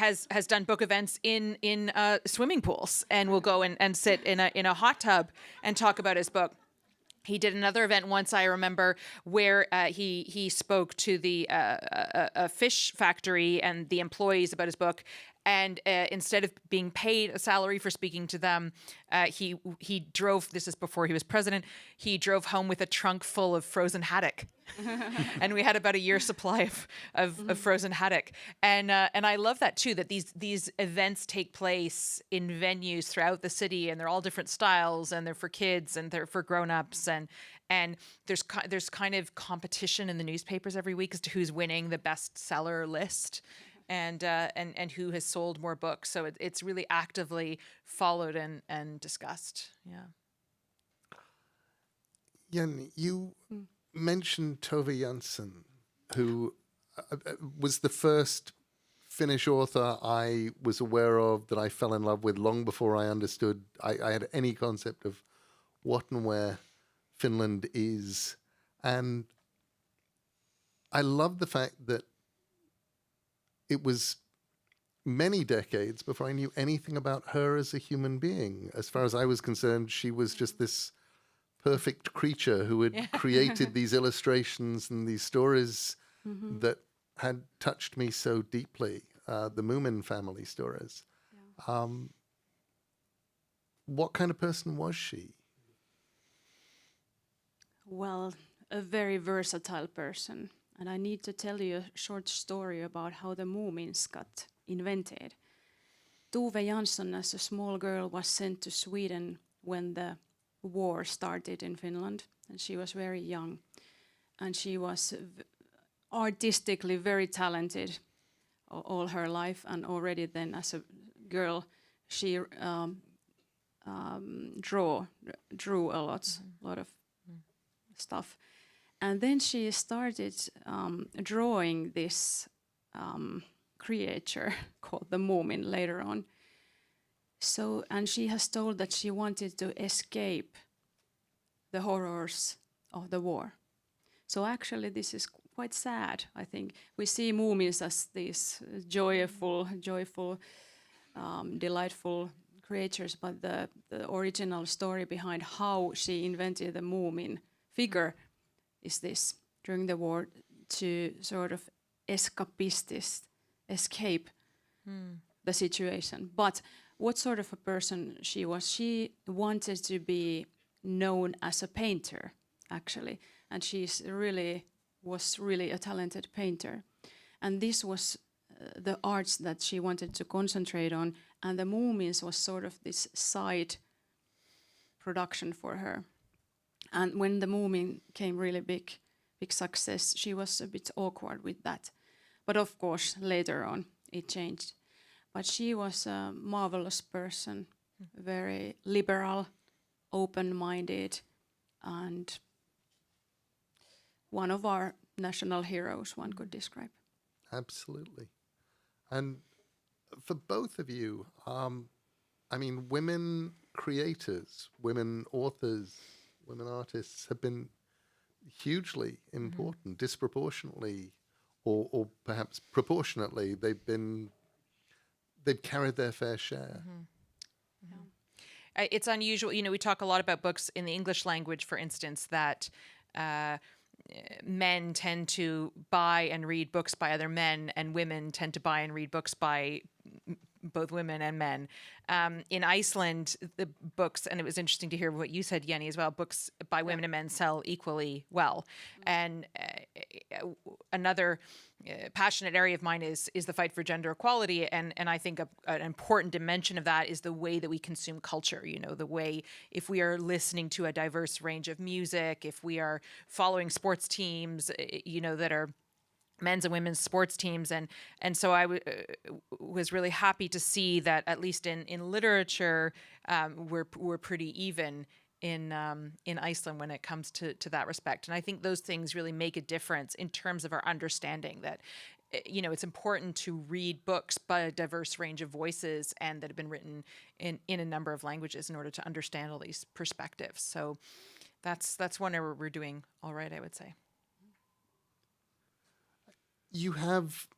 done book events in swimming pools, and will go and sit in a hot tub and talk about his book. He did another event once, I remember, where he spoke to a fish factory and the employees about his book. And instead of being paid a salary for speaking to them, he drove, this is before he was president, he drove home with a trunk full of frozen haddock. And we had about a year's supply of frozen haddock. And I love that too, that these events take place in venues throughout the city, and they're all different styles, and they're for kids and they're for grown-ups, and there's kind of competition in the newspapers every week as to who's winning the bestseller list. And who has sold more books. So it's really actively followed and discussed. Yeah. Jenni, you mentioned Tove Jansson, who was the first Finnish author I was aware of that I fell in love with long before I understood I had any concept of what and where Finland is. And I love the fact that it was many decades before I knew anything about her as a human being. As far as I was concerned, she was just this perfect creature who had created these illustrations and these stories that had touched me so deeply, the Moomin family stories. What kind of person was she? Well, a very versatile person. And I need to tell you a short story about how the Moomins got invented. Tove Jansson, as a small girl, was sent to Sweden when the war started in Finland, and she was very young. And she was artistically very talented all her life, and already then as a girl, she drew a lot of stuff. And then she started drawing this creature called the Moomin later on. So, and she has told that she wanted to escape the horrors of the war. So actually this is quite sad, I think. We see Moomins as these joyful, delightful creatures, but the original story behind how she invented the Moomin figure is this: during the war, to sort of escape the situation. But what sort of a person she was? She wanted to be known as a painter, actually, and was really a talented painter. And this was the arts that she wanted to concentrate on, and the Moomins was sort of this side production for her. And when the Moomin came really big success, she was a bit awkward with that. But of course, later on, it changed. But she was a marvelous person, very liberal, open-minded, and one of our national heroes, one could describe. Absolutely. And for both of you, I mean, women creators, women authors, women artists have been hugely important, disproportionately, or perhaps proportionately. They've carried their fair share. It's unusual. You know, we talk a lot about books in the English language, for instance, that men tend to buy and read books by other men, and women tend to buy and read books by both women and men. In Iceland, the books, and it was interesting to hear what you said, Jenni, as well, books by women and men sell equally well. And another passionate area of mine is the fight for gender equality. And I think an important dimension of that is the way that we consume culture. You know, the way, if we are listening to a diverse range of music, if we are following sports teams, you know, that are men's and women's sports teams, and so I was really happy to see that at least in literature we're pretty even in Iceland when it comes to that respect. And I think those things really make a difference in terms of our understanding that, you know, it's important to read books by a diverse range of voices and that have been written in a number of languages in order to understand all these perspectives. So that's one area we're doing all right, I would say. You have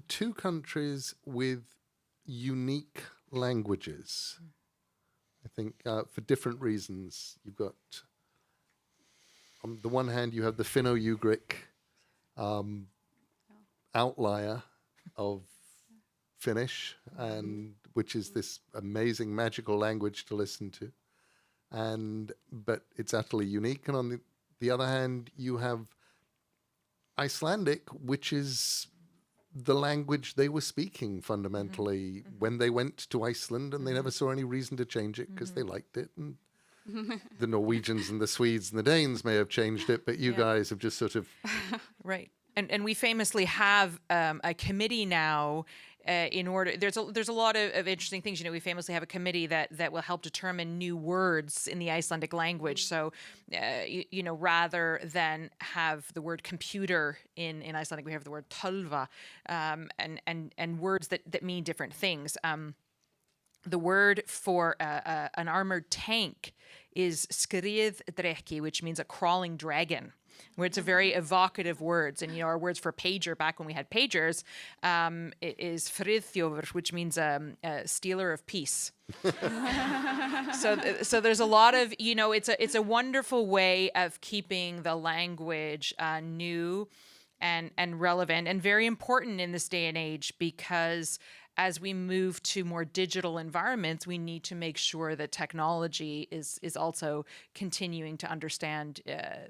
two countries with unique languages. I think for different reasons. You've got, on the one hand, you have the Finno-Ugric outlier of Finnish, and which is this amazing magical language to listen to, but it's utterly unique. And on the other hand, you have Icelandic, which is the language they were speaking fundamentally when they went to Iceland, and they never saw any reason to change it because they liked it. And the Norwegians and the Swedes and the Danes may have changed it, but you guys have just sort of... Right. And we famously have a committee now in order. There's a lot of interesting things. You know, we famously have a committee that will help determine new words in the Icelandic language. So, you know, rather than have the word computer in Icelandic, we have the word tölva, and words that mean different things. The word for an armored tank is skriðdreki, which means a crawling dragon. where it's a very evocative words. And, our words for pager back when we had pagers, it is friðþjófur, which means a stealer of peace. So there's a lot of, it's a wonderful way of keeping the language new and relevant and very important in this day and age, because as we move to more digital environments, we need to make sure that technology is also continuing to understand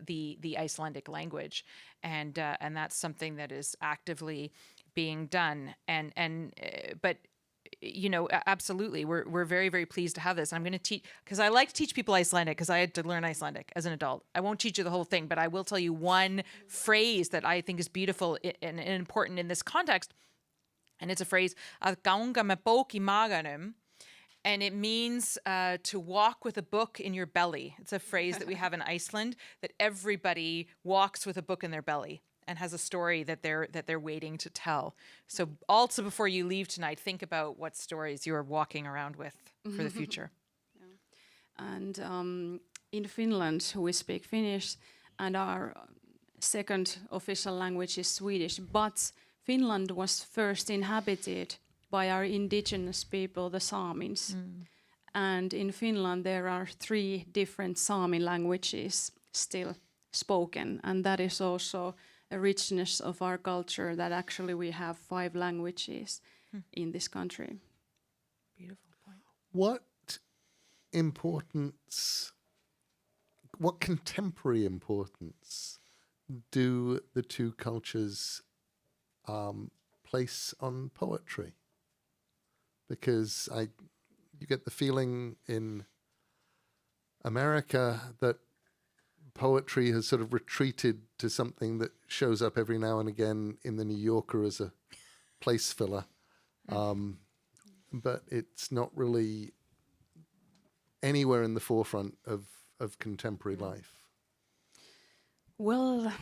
the Icelandic language, and that's something that is actively being done. But absolutely, we're very, very pleased to have this. I'm going to teach, because I like to teach people Icelandic, because I had to learn Icelandic as an adult. I won't teach you the whole thing, but I will tell you one phrase that I think is beautiful and important in this context. And it's a phrase, að ganga með bók í maganum, and it means to walk with a book in your belly. It's a phrase that we have in Iceland, that everybody walks with a book in their belly and has a story that they're waiting to tell. So also before you leave tonight, think about what stories you're walking around with for the future. And in Finland, we speak Finnish, and our second official language is Swedish, but Finland was first inhabited by our indigenous people, the Saamins. And in Finland, there are 3 different Saami languages still spoken. And that is also a richness of our culture, that actually we have 5 languages in this country. Beautiful point. What importance, what contemporary importance do the 2 cultures place on poetry? Because you get the feeling in America that poetry has sort of retreated to something that shows up every now and again in the New Yorker as a place filler, but it's not really anywhere in the forefront of contemporary life. Well,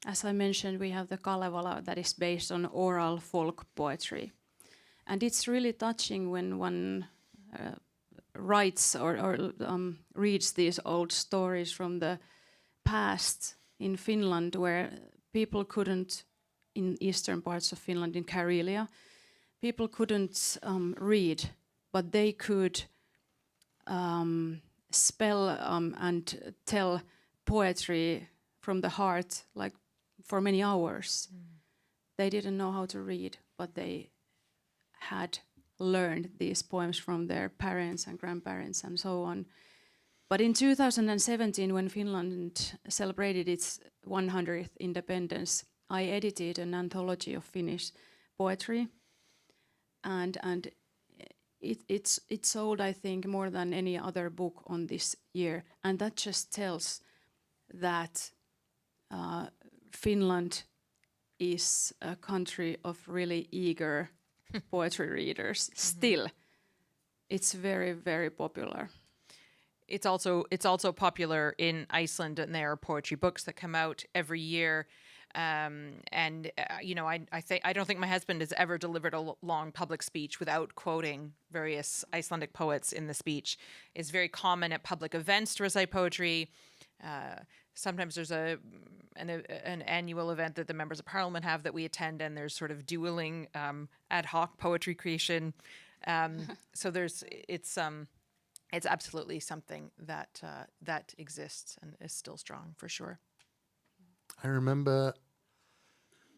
as I mentioned, we have the Kalevala that is based on oral folk poetry. And it's really touching when one writes or reads these old stories from the past in Finland, where people couldn't, in eastern parts of Finland, in Karelia, people couldn't read, but they could spell and tell poetry from the heart, like for many hours. They didn't know how to read, but they had learned these poems from their parents and grandparents and so on. But in 2017, when Finland celebrated its 100th independence, I edited an anthology of Finnish poetry, and it sold, I think, more than any other book on this year, and that just tells that Finland is a country of really eager poetry readers. Still, it's very, very popular. It's also popular in Iceland, and there are poetry books that come out every year. I don't think my husband has ever delivered a long public speech without quoting various Icelandic poets in the speech. It's very common at public events to recite poetry. Sometimes there's an annual event that the members of parliament have that we attend, and there's sort of dueling ad hoc poetry creation. So it's absolutely something that exists and is still strong for sure. I remember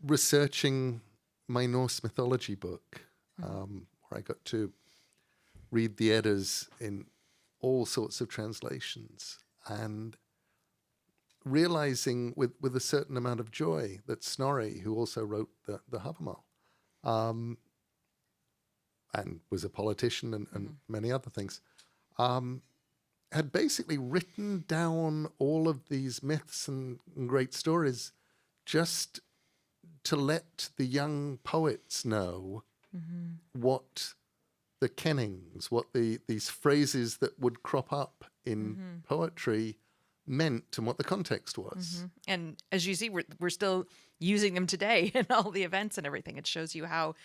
researching my Norse mythology book, where I got to read the Eddas in all sorts of translations, and realizing with a certain amount of joy that Snorri, who also wrote the Havamal, and was a politician and many other things, had basically written down all of these myths and great stories just to let the young poets know what the kennings, what these phrases that would crop up in poetry meant and what the context was. And as you see, we're still using them today in all the events and everything. It shows you how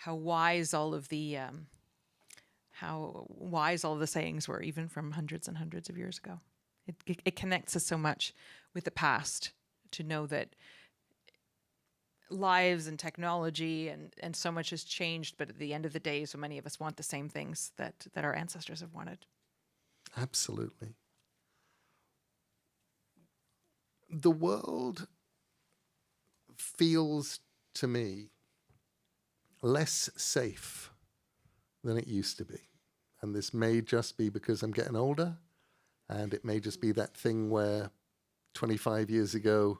wise all of the sayings were, even from hundreds and hundreds of years ago. It connects us so much with the past to know that lives and technology and so much has changed, but at the end of the day, so many of us want the same things that our ancestors have wanted. Absolutely. The world feels to me less safe than it used to be. And this may just be because I'm getting older, and it may just be that thing where 25 years ago,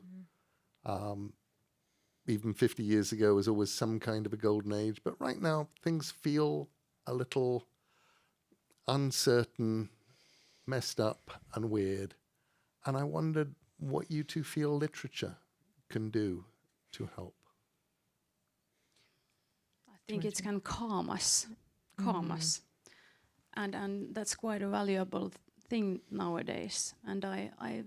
even 50 years ago was always some kind of a golden age. But right now, things feel a little uncertain, messed up, and weird. And I wondered what you two feel literature can do to help. I think it can calm us, and that's quite a valuable thing nowadays. And I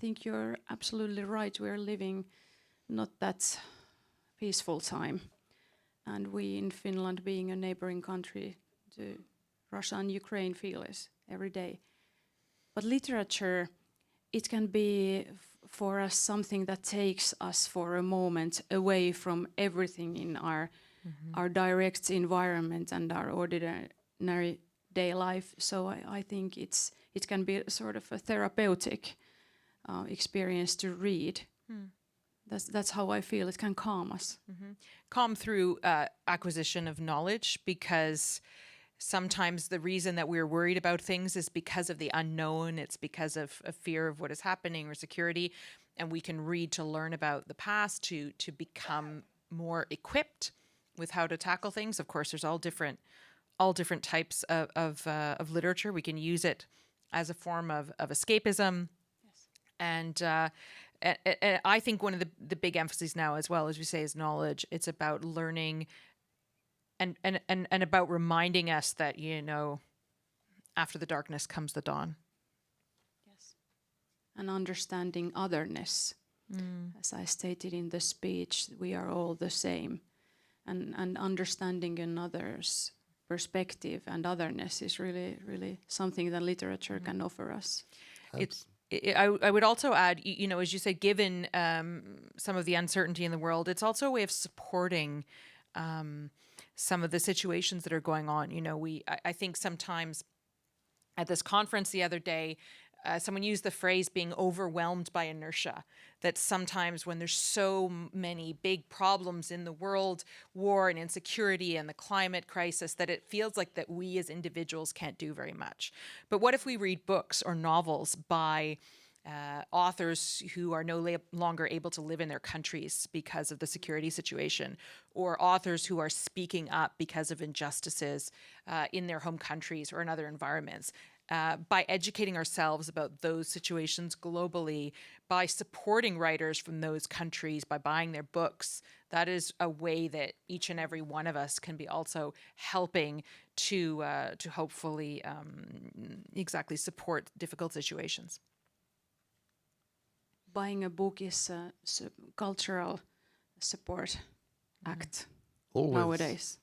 think you're absolutely right. We're living not that peaceful time, and we in Finland, being a neighboring country to Russia and Ukraine, feel it every day. But literature, it can be for us something that takes us for a moment away from everything in our direct environment and our ordinary day life. So I think it can be sort of a therapeutic experience to read. That's how I feel. It can calm us. Calm through acquisition of knowledge, because sometimes the reason that we're worried about things is because of the unknown. It's because of a fear of what is happening or security. And we can read to learn about the past, to become more equipped with how to tackle things. Of course, there's all different types of literature. We can use it as a form of escapism. Yes. And I think one of the big emphases now, as well, as we say, is knowledge. It's about learning and about reminding us that, after the darkness comes the dawn. Yes. And understanding otherness. As I stated in the speech, we are all the same. And understanding another's perspective and otherness is really, really something that literature can offer us. I would also add, as you said, given some of the uncertainty in the world, it's also a way of supporting some of the situations that are going on. I think sometimes at this conference the other day, someone used the phrase being overwhelmed by inertia, that sometimes when there's so many big problems in the world, war and insecurity and the climate crisis, that it feels like that we as individuals can't do very much. But what if we read books or novels by authors who are no longer able to live in their countries because of the security situation, or authors who are speaking up because of injustices in their home countries or in other environments? By educating ourselves about those situations globally, by supporting writers from those countries, by buying their books, that is a way that each and every one of us can be also helping to hopefully exactly support difficult situations. Buying a book is a cultural support act Always. nowadays.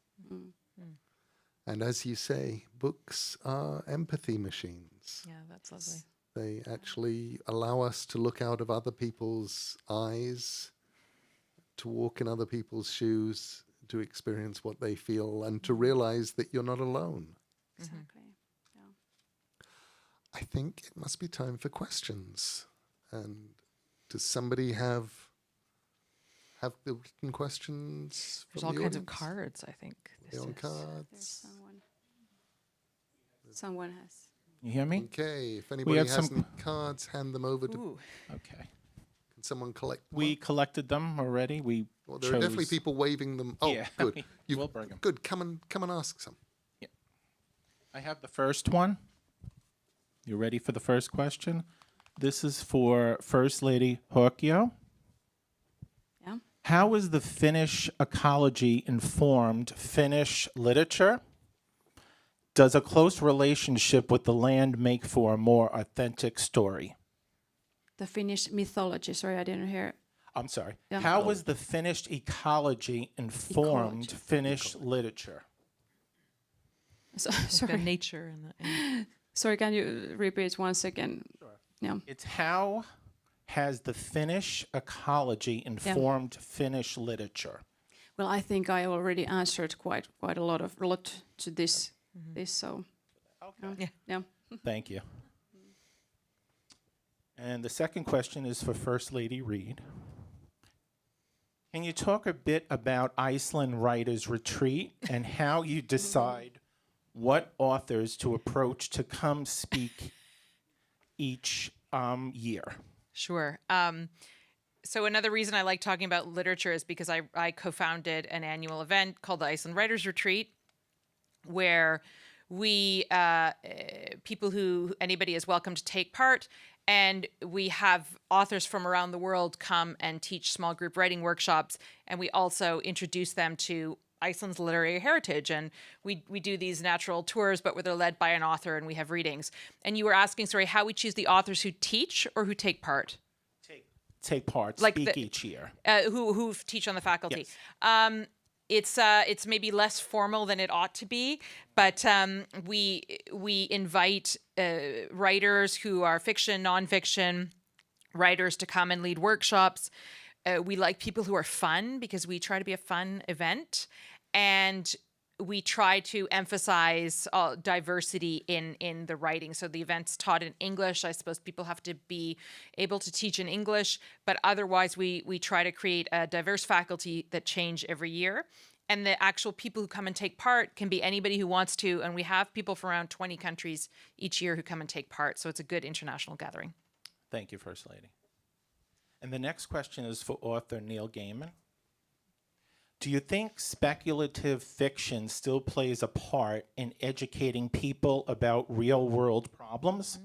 And as you say, books are empathy machines. Yeah, that's lovely. They actually allow us to look out of other people's eyes, to walk in other people's shoes, to experience what they feel, and to realize that you're not alone. Exactly. Yeah. I think it must be time for questions. And does somebody have the written questions? There's from all the kinds of audience? cards, I think. On cards. There's someone has. You hear me? Okay, if anybody have has some any cards, hand them over to. Ooh. Okay. Can someone collect? We collected them already. Well, there are definitely people waving them. Oh, Yeah, good. we'll bring 'em. Good. Come and ask some. I have the first one. You ready for the first question? This is for First Lady Haukio. Yeah. How is the Finnish ecology informed Finnish literature? Does a close relationship with the land make for a more authentic story? The Finnish mythology. Sorry, I didn't hear. I'm sorry. Yeah. How was the Finnish ecology informed Finnish literature? Sorry. The nature and the. Sorry, can you repeat once again? Sure. Yeah. It's how has the Finnish ecology informed Finnish literature? Well, I think I already answered quite a lot to this. So. Okay. Yeah. Thank you. And the second question is for First Lady Reid. Can you talk a bit about Iceland Writers Retreat and how you decide what authors to approach to come speak each year? Sure. So another reason I like talking about literature is because I co-founded an annual event called the Iceland Writers Retreat, where we anybody is welcome to take part, and we have authors from around the world come and teach small group writing workshops, and we also introduce them to Iceland's literary heritage, and we do these natural tours, but where they're led by an author, and we have readings. And you were asking, sorry, how we choose the authors who teach or who take part? Take part, Like speak each year. Who teach on the faculty. Yes. It's maybe less formal than it ought to be, but we invite writers who are fiction, nonfiction writers to come and lead workshops. We like people who are fun because we try to be a fun event, and we try to emphasize diversity in the writing. So the event's taught in English. I suppose people have to be able to teach in English, but otherwise we try to create a diverse faculty that change every year. And the actual people who come and take part can be anybody who wants to, and we have people from around 20 countries each year who come and take part. So it's a good international gathering. Thank you, First Lady. And the next question is for author Neil Gaiman. Do you think speculative fiction still plays a part in educating people about real-world problems?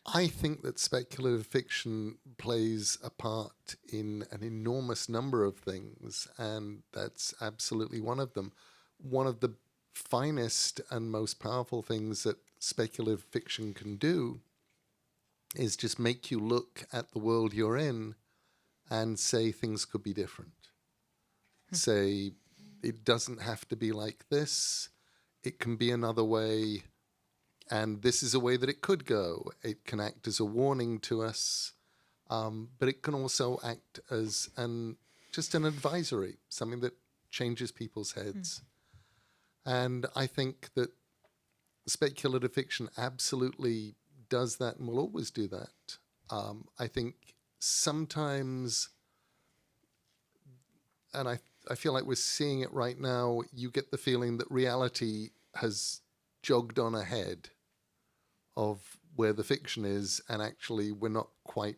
I think that speculative fiction plays a part in an enormous number of things, and that's absolutely one of them. One of the finest and most powerful things that speculative fiction can do is just make you look at the world you're in and say things could be different. Say, it doesn't have to be like this. It can be another way. And this is a way that it could go. It can act as a warning to us, but it can also act as just an advisory, something that changes people's heads. And I think that speculative fiction absolutely does that and will always do that. I think sometimes, and I feel like we're seeing it right now, you get the feeling that reality has jogged on ahead of where the fiction is, and actually we're not quite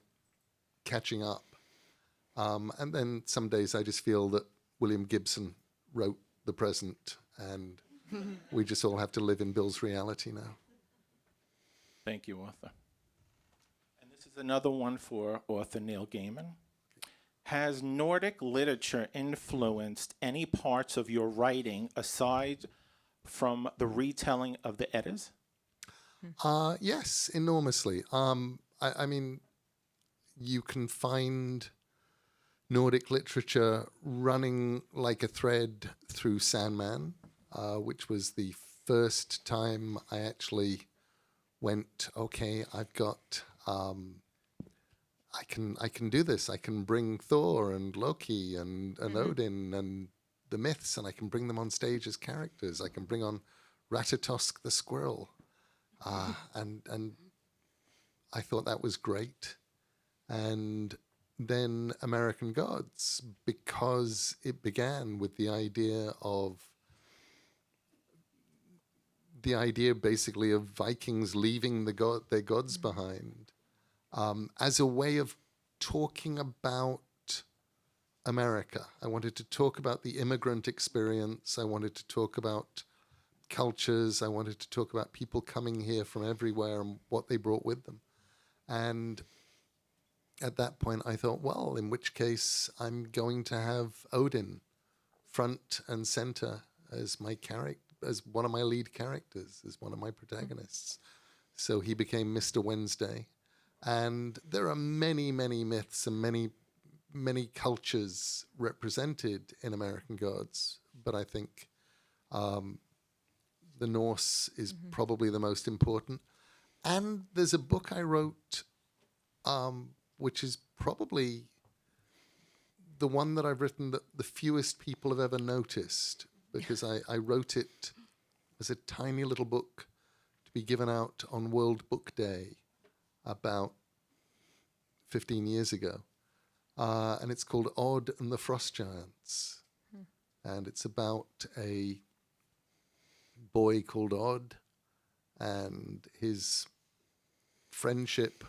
catching up. And then some days I just feel that William Gibson wrote the present, and we just all have to live in Bill's reality now. Thank you, author. And this is another one for author Neil Gaiman. Has Nordic literature influenced any parts of your writing aside from the retelling of the Eddas? Yes, enormously. I mean, you can find Nordic literature running like a thread through Sandman, which was the first time I actually went, okay, I've got, I can do this. I can bring Thor and Loki and Odin and the myths, and I can bring them on stage as characters. I can bring on Ratatosk the squirrel. And I thought that was great. And then American Gods, because it began with the idea basically of Vikings leaving their gods behind, as a way of talking about America. I wanted to talk about the immigrant experience. I wanted to talk about cultures. I wanted to talk about people coming here from everywhere and what they brought with them. And at that point, I thought, well, in which case I'm going to have Odin front and center as my character, as one of my lead characters, as one of my protagonists. So he became Mr. Wednesday. And there are many, many myths and many, many cultures represented in American Gods. But I think the Norse is probably the most important. And there's a book I wrote, which is probably the one that I've written that the fewest people have ever noticed, because I wrote it as a tiny little book to be given out on World Book Day about 15 years ago. And it's called Odd and the Frost Giants. And it's about a boy called Odd and his friendship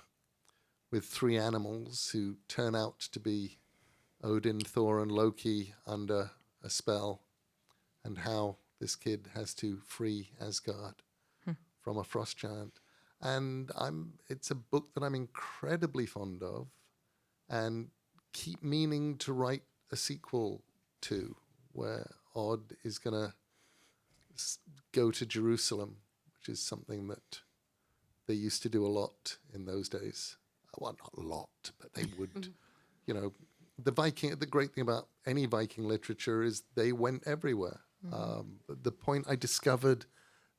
with 3 animals who turn out to be Odin, Thor, and Loki under a spell, and how this kid has to free Asgard from a frost giant. And it's a book that I'm incredibly fond of and keep meaning to write a sequel to, where Odd is going to go to Jerusalem, which is something that they used to do a lot in those days. Well, not a lot, but they would, you know, the great thing about any Viking literature is they went everywhere. The point I discovered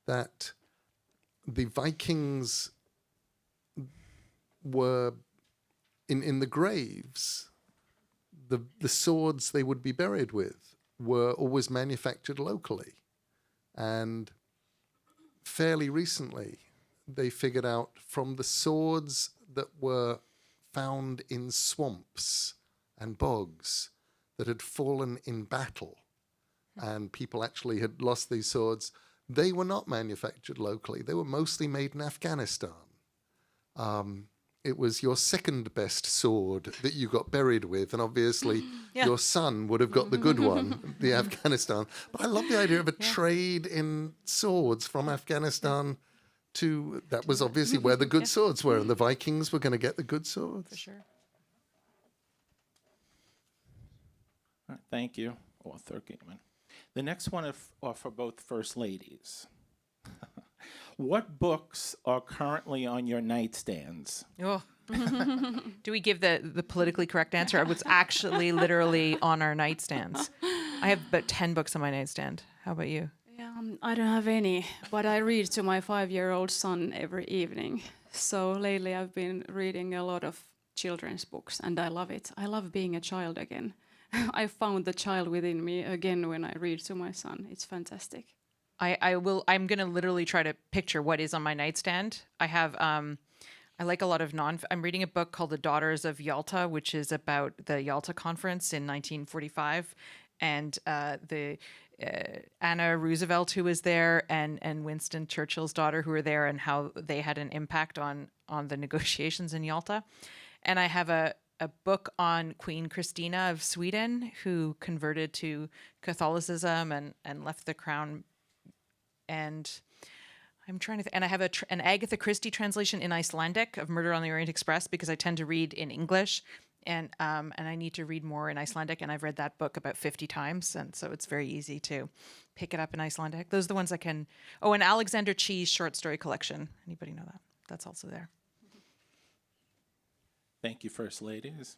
that the Vikings were in the graves, the swords they would be buried with were always manufactured locally. And fairly recently, they figured out from the swords that were found in swamps and bogs that had fallen in battle, and people actually had lost these swords, they were not manufactured locally. They were mostly made in Afghanistan. It was your second best sword that you got buried with, and obviously your son would have got the good one, the Afghanistan. But I love the idea of a trade in swords from Afghanistan to, that was obviously where the good swords were, and the Vikings were going to get the good swords. For sure. All right, thank you, author Gaiman. The next one are for both First Ladies. What books are currently on your nightstands? Oh. Do we give the politically correct answer? I was actually literally on our nightstands. I have about 10 books on my nightstand. How about you? Yeah, I don't have any, but I read to my 5-year-old son every evening. So lately I've been reading a lot of children's books, and I love it. I love being a child again. I found the child within me again when I read to my son. It's fantastic. I'm going to literally try to picture what is on my nightstand. I have, I like a lot of I'm reading a book called The Daughters of Yalta, which is about the Yalta Conference in 1945. And Anna Roosevelt, who was there, and Winston Churchill's daughter, who were there, and how they had an impact on the negotiations in Yalta. And I have a book on Queen Christina of Sweden, who converted to Catholicism and left the crown. And I'm trying to and I have an Agatha Christie translation in Icelandic of Murder on the Orient Express, because I tend to read in English, and I need to read more in Icelandic, and I've read that book about 50 times, and so it's very easy to pick it up in Icelandic. Those are the ones I can. Oh, and Alexander Chee's short story collection. Anybody know that? That's also there. Thank you, First Ladies.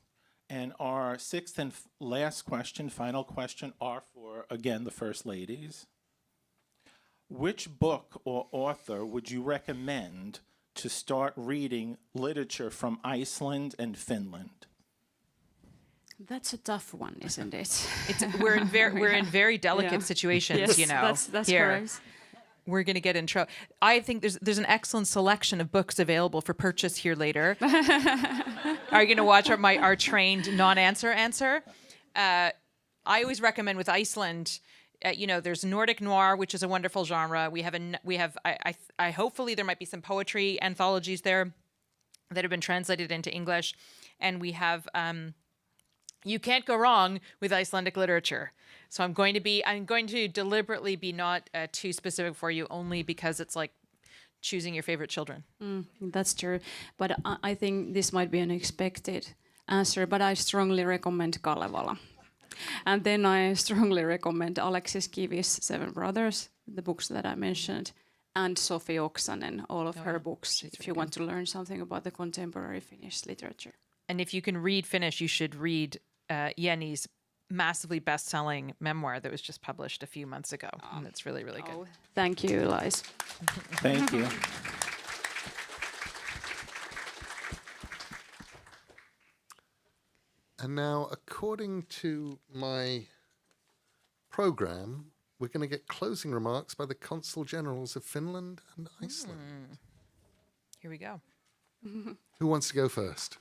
And our sixth and last question, final question, are for, again, the First Ladies. Which book or author would you recommend to start reading literature from Iceland and Finland? That's a tough one, isn't it? We're in very delicate situations, yes, you know. That's here. correct. We're going to get in trouble. I think there's an excellent selection of books available for purchase here later. Are you going to watch our trained non-answer answer? I always recommend with Iceland. There's Nordic noir, which is a wonderful genre. We have I hopefully there might be some poetry anthologies there that have been translated into English, and we have you can't go wrong with Icelandic literature. So I'm going to deliberately be not too specific for you, only because it's like choosing your favorite children. That's true, but I think this might be an expected answer, but I strongly recommend Kalevala. And then I strongly recommend Alexis Kivi's Seven Brothers, the books that I mentioned, and Sofi Oksanen, all of her books, if you want to learn something about the contemporary Finnish literature. And if you can read Finnish, you should read Jenni's massively best-selling memoir that was just published a few months ago. And it's really, really good. Thank you, Eliza. Thank you. And now, according to my program, we're going to get closing remarks by the Consul Generals of Finland and Iceland. Here we go. Who wants to go first?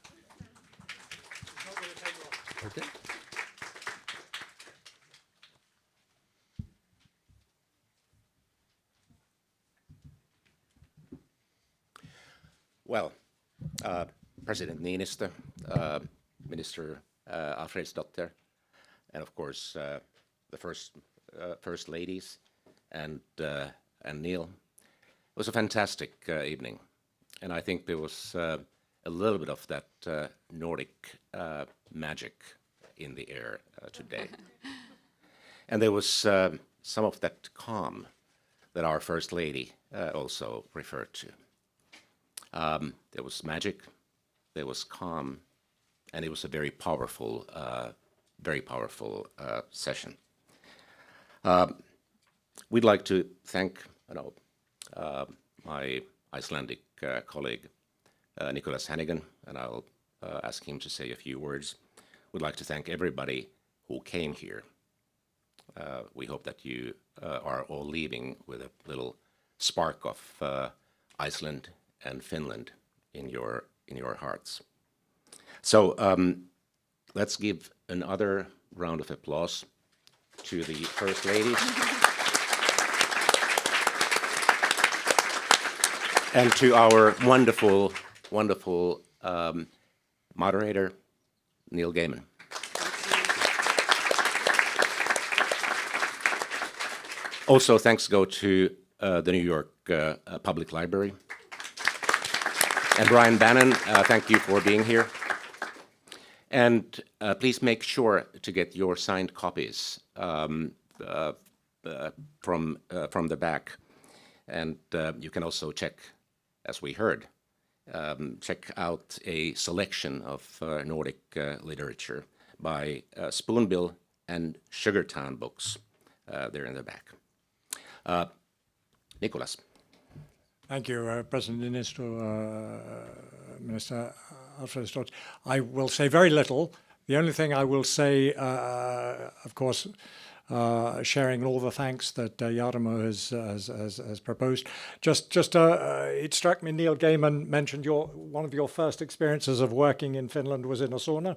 Okay. Well, President Niinistö, Minister Alfredsdotter, and of course the first ladies, and Neil. It was a fantastic evening, and I think there was a little bit of that Nordic magic in the air today, and there was some of that calm that our First Lady also referred to. There was magic, there was calm, and it was a very powerful session. We'd like to thank my Icelandic colleague Nicholas Hannigan, and I'll ask him to say a few words. We'd like to thank everybody who came here. We hope that you are all leaving with a little spark of Iceland and Finland in your hearts. So let's give another round of applause to the First Lady and to our wonderful moderator, Neil Gaiman. Also, thanks go to the New York Public Library. And Brian Bannon, thank you for being here. And please make sure to get your signed copies from the back. And you can also check, as we heard, check out a selection of Nordic literature by Spoonbill and Sugartown Books. They're in the back. Nicholas. Thank you, President Niinistö, Minister Alfredsdotter. I will say very little. The only thing I will say, of course, sharing all the thanks that Jarmo has proposed. It struck me, Neil Gaiman mentioned one of your first experiences of working in Finland was in a sauna.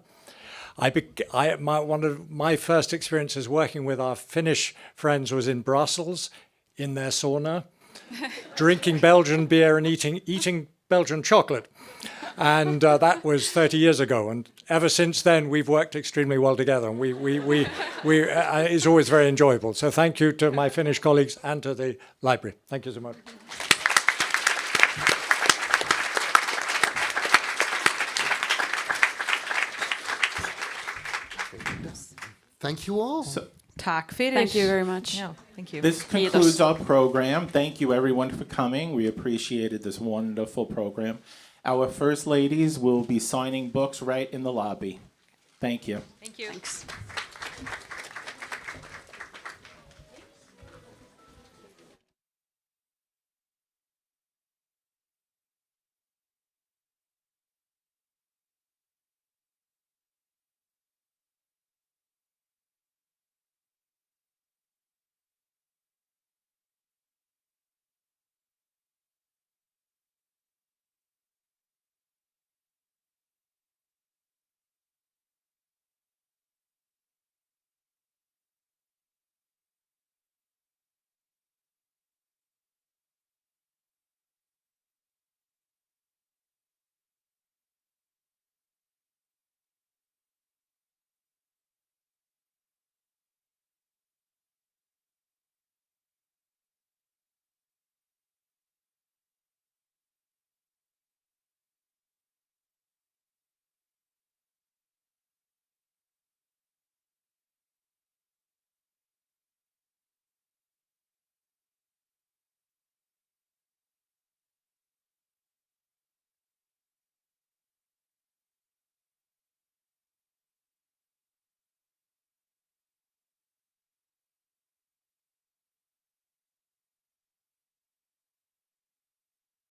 One of my first experiences working with our Finnish friends was in Brussels, in their sauna, drinking Belgian beer and eating Belgian chocolate. And that was 30 years ago. And ever since then, we've worked extremely well together. And it's always very enjoyable. So thank you to my Finnish colleagues and to the library. Thank you so much. Thank you all. Tack för Thank you very much. Yeah, thank you. This concludes our program. Thank you everyone for coming. We appreciated this wonderful program. Our First Ladies will be signing books right in the lobby. Thank you. Thank you. Thanks.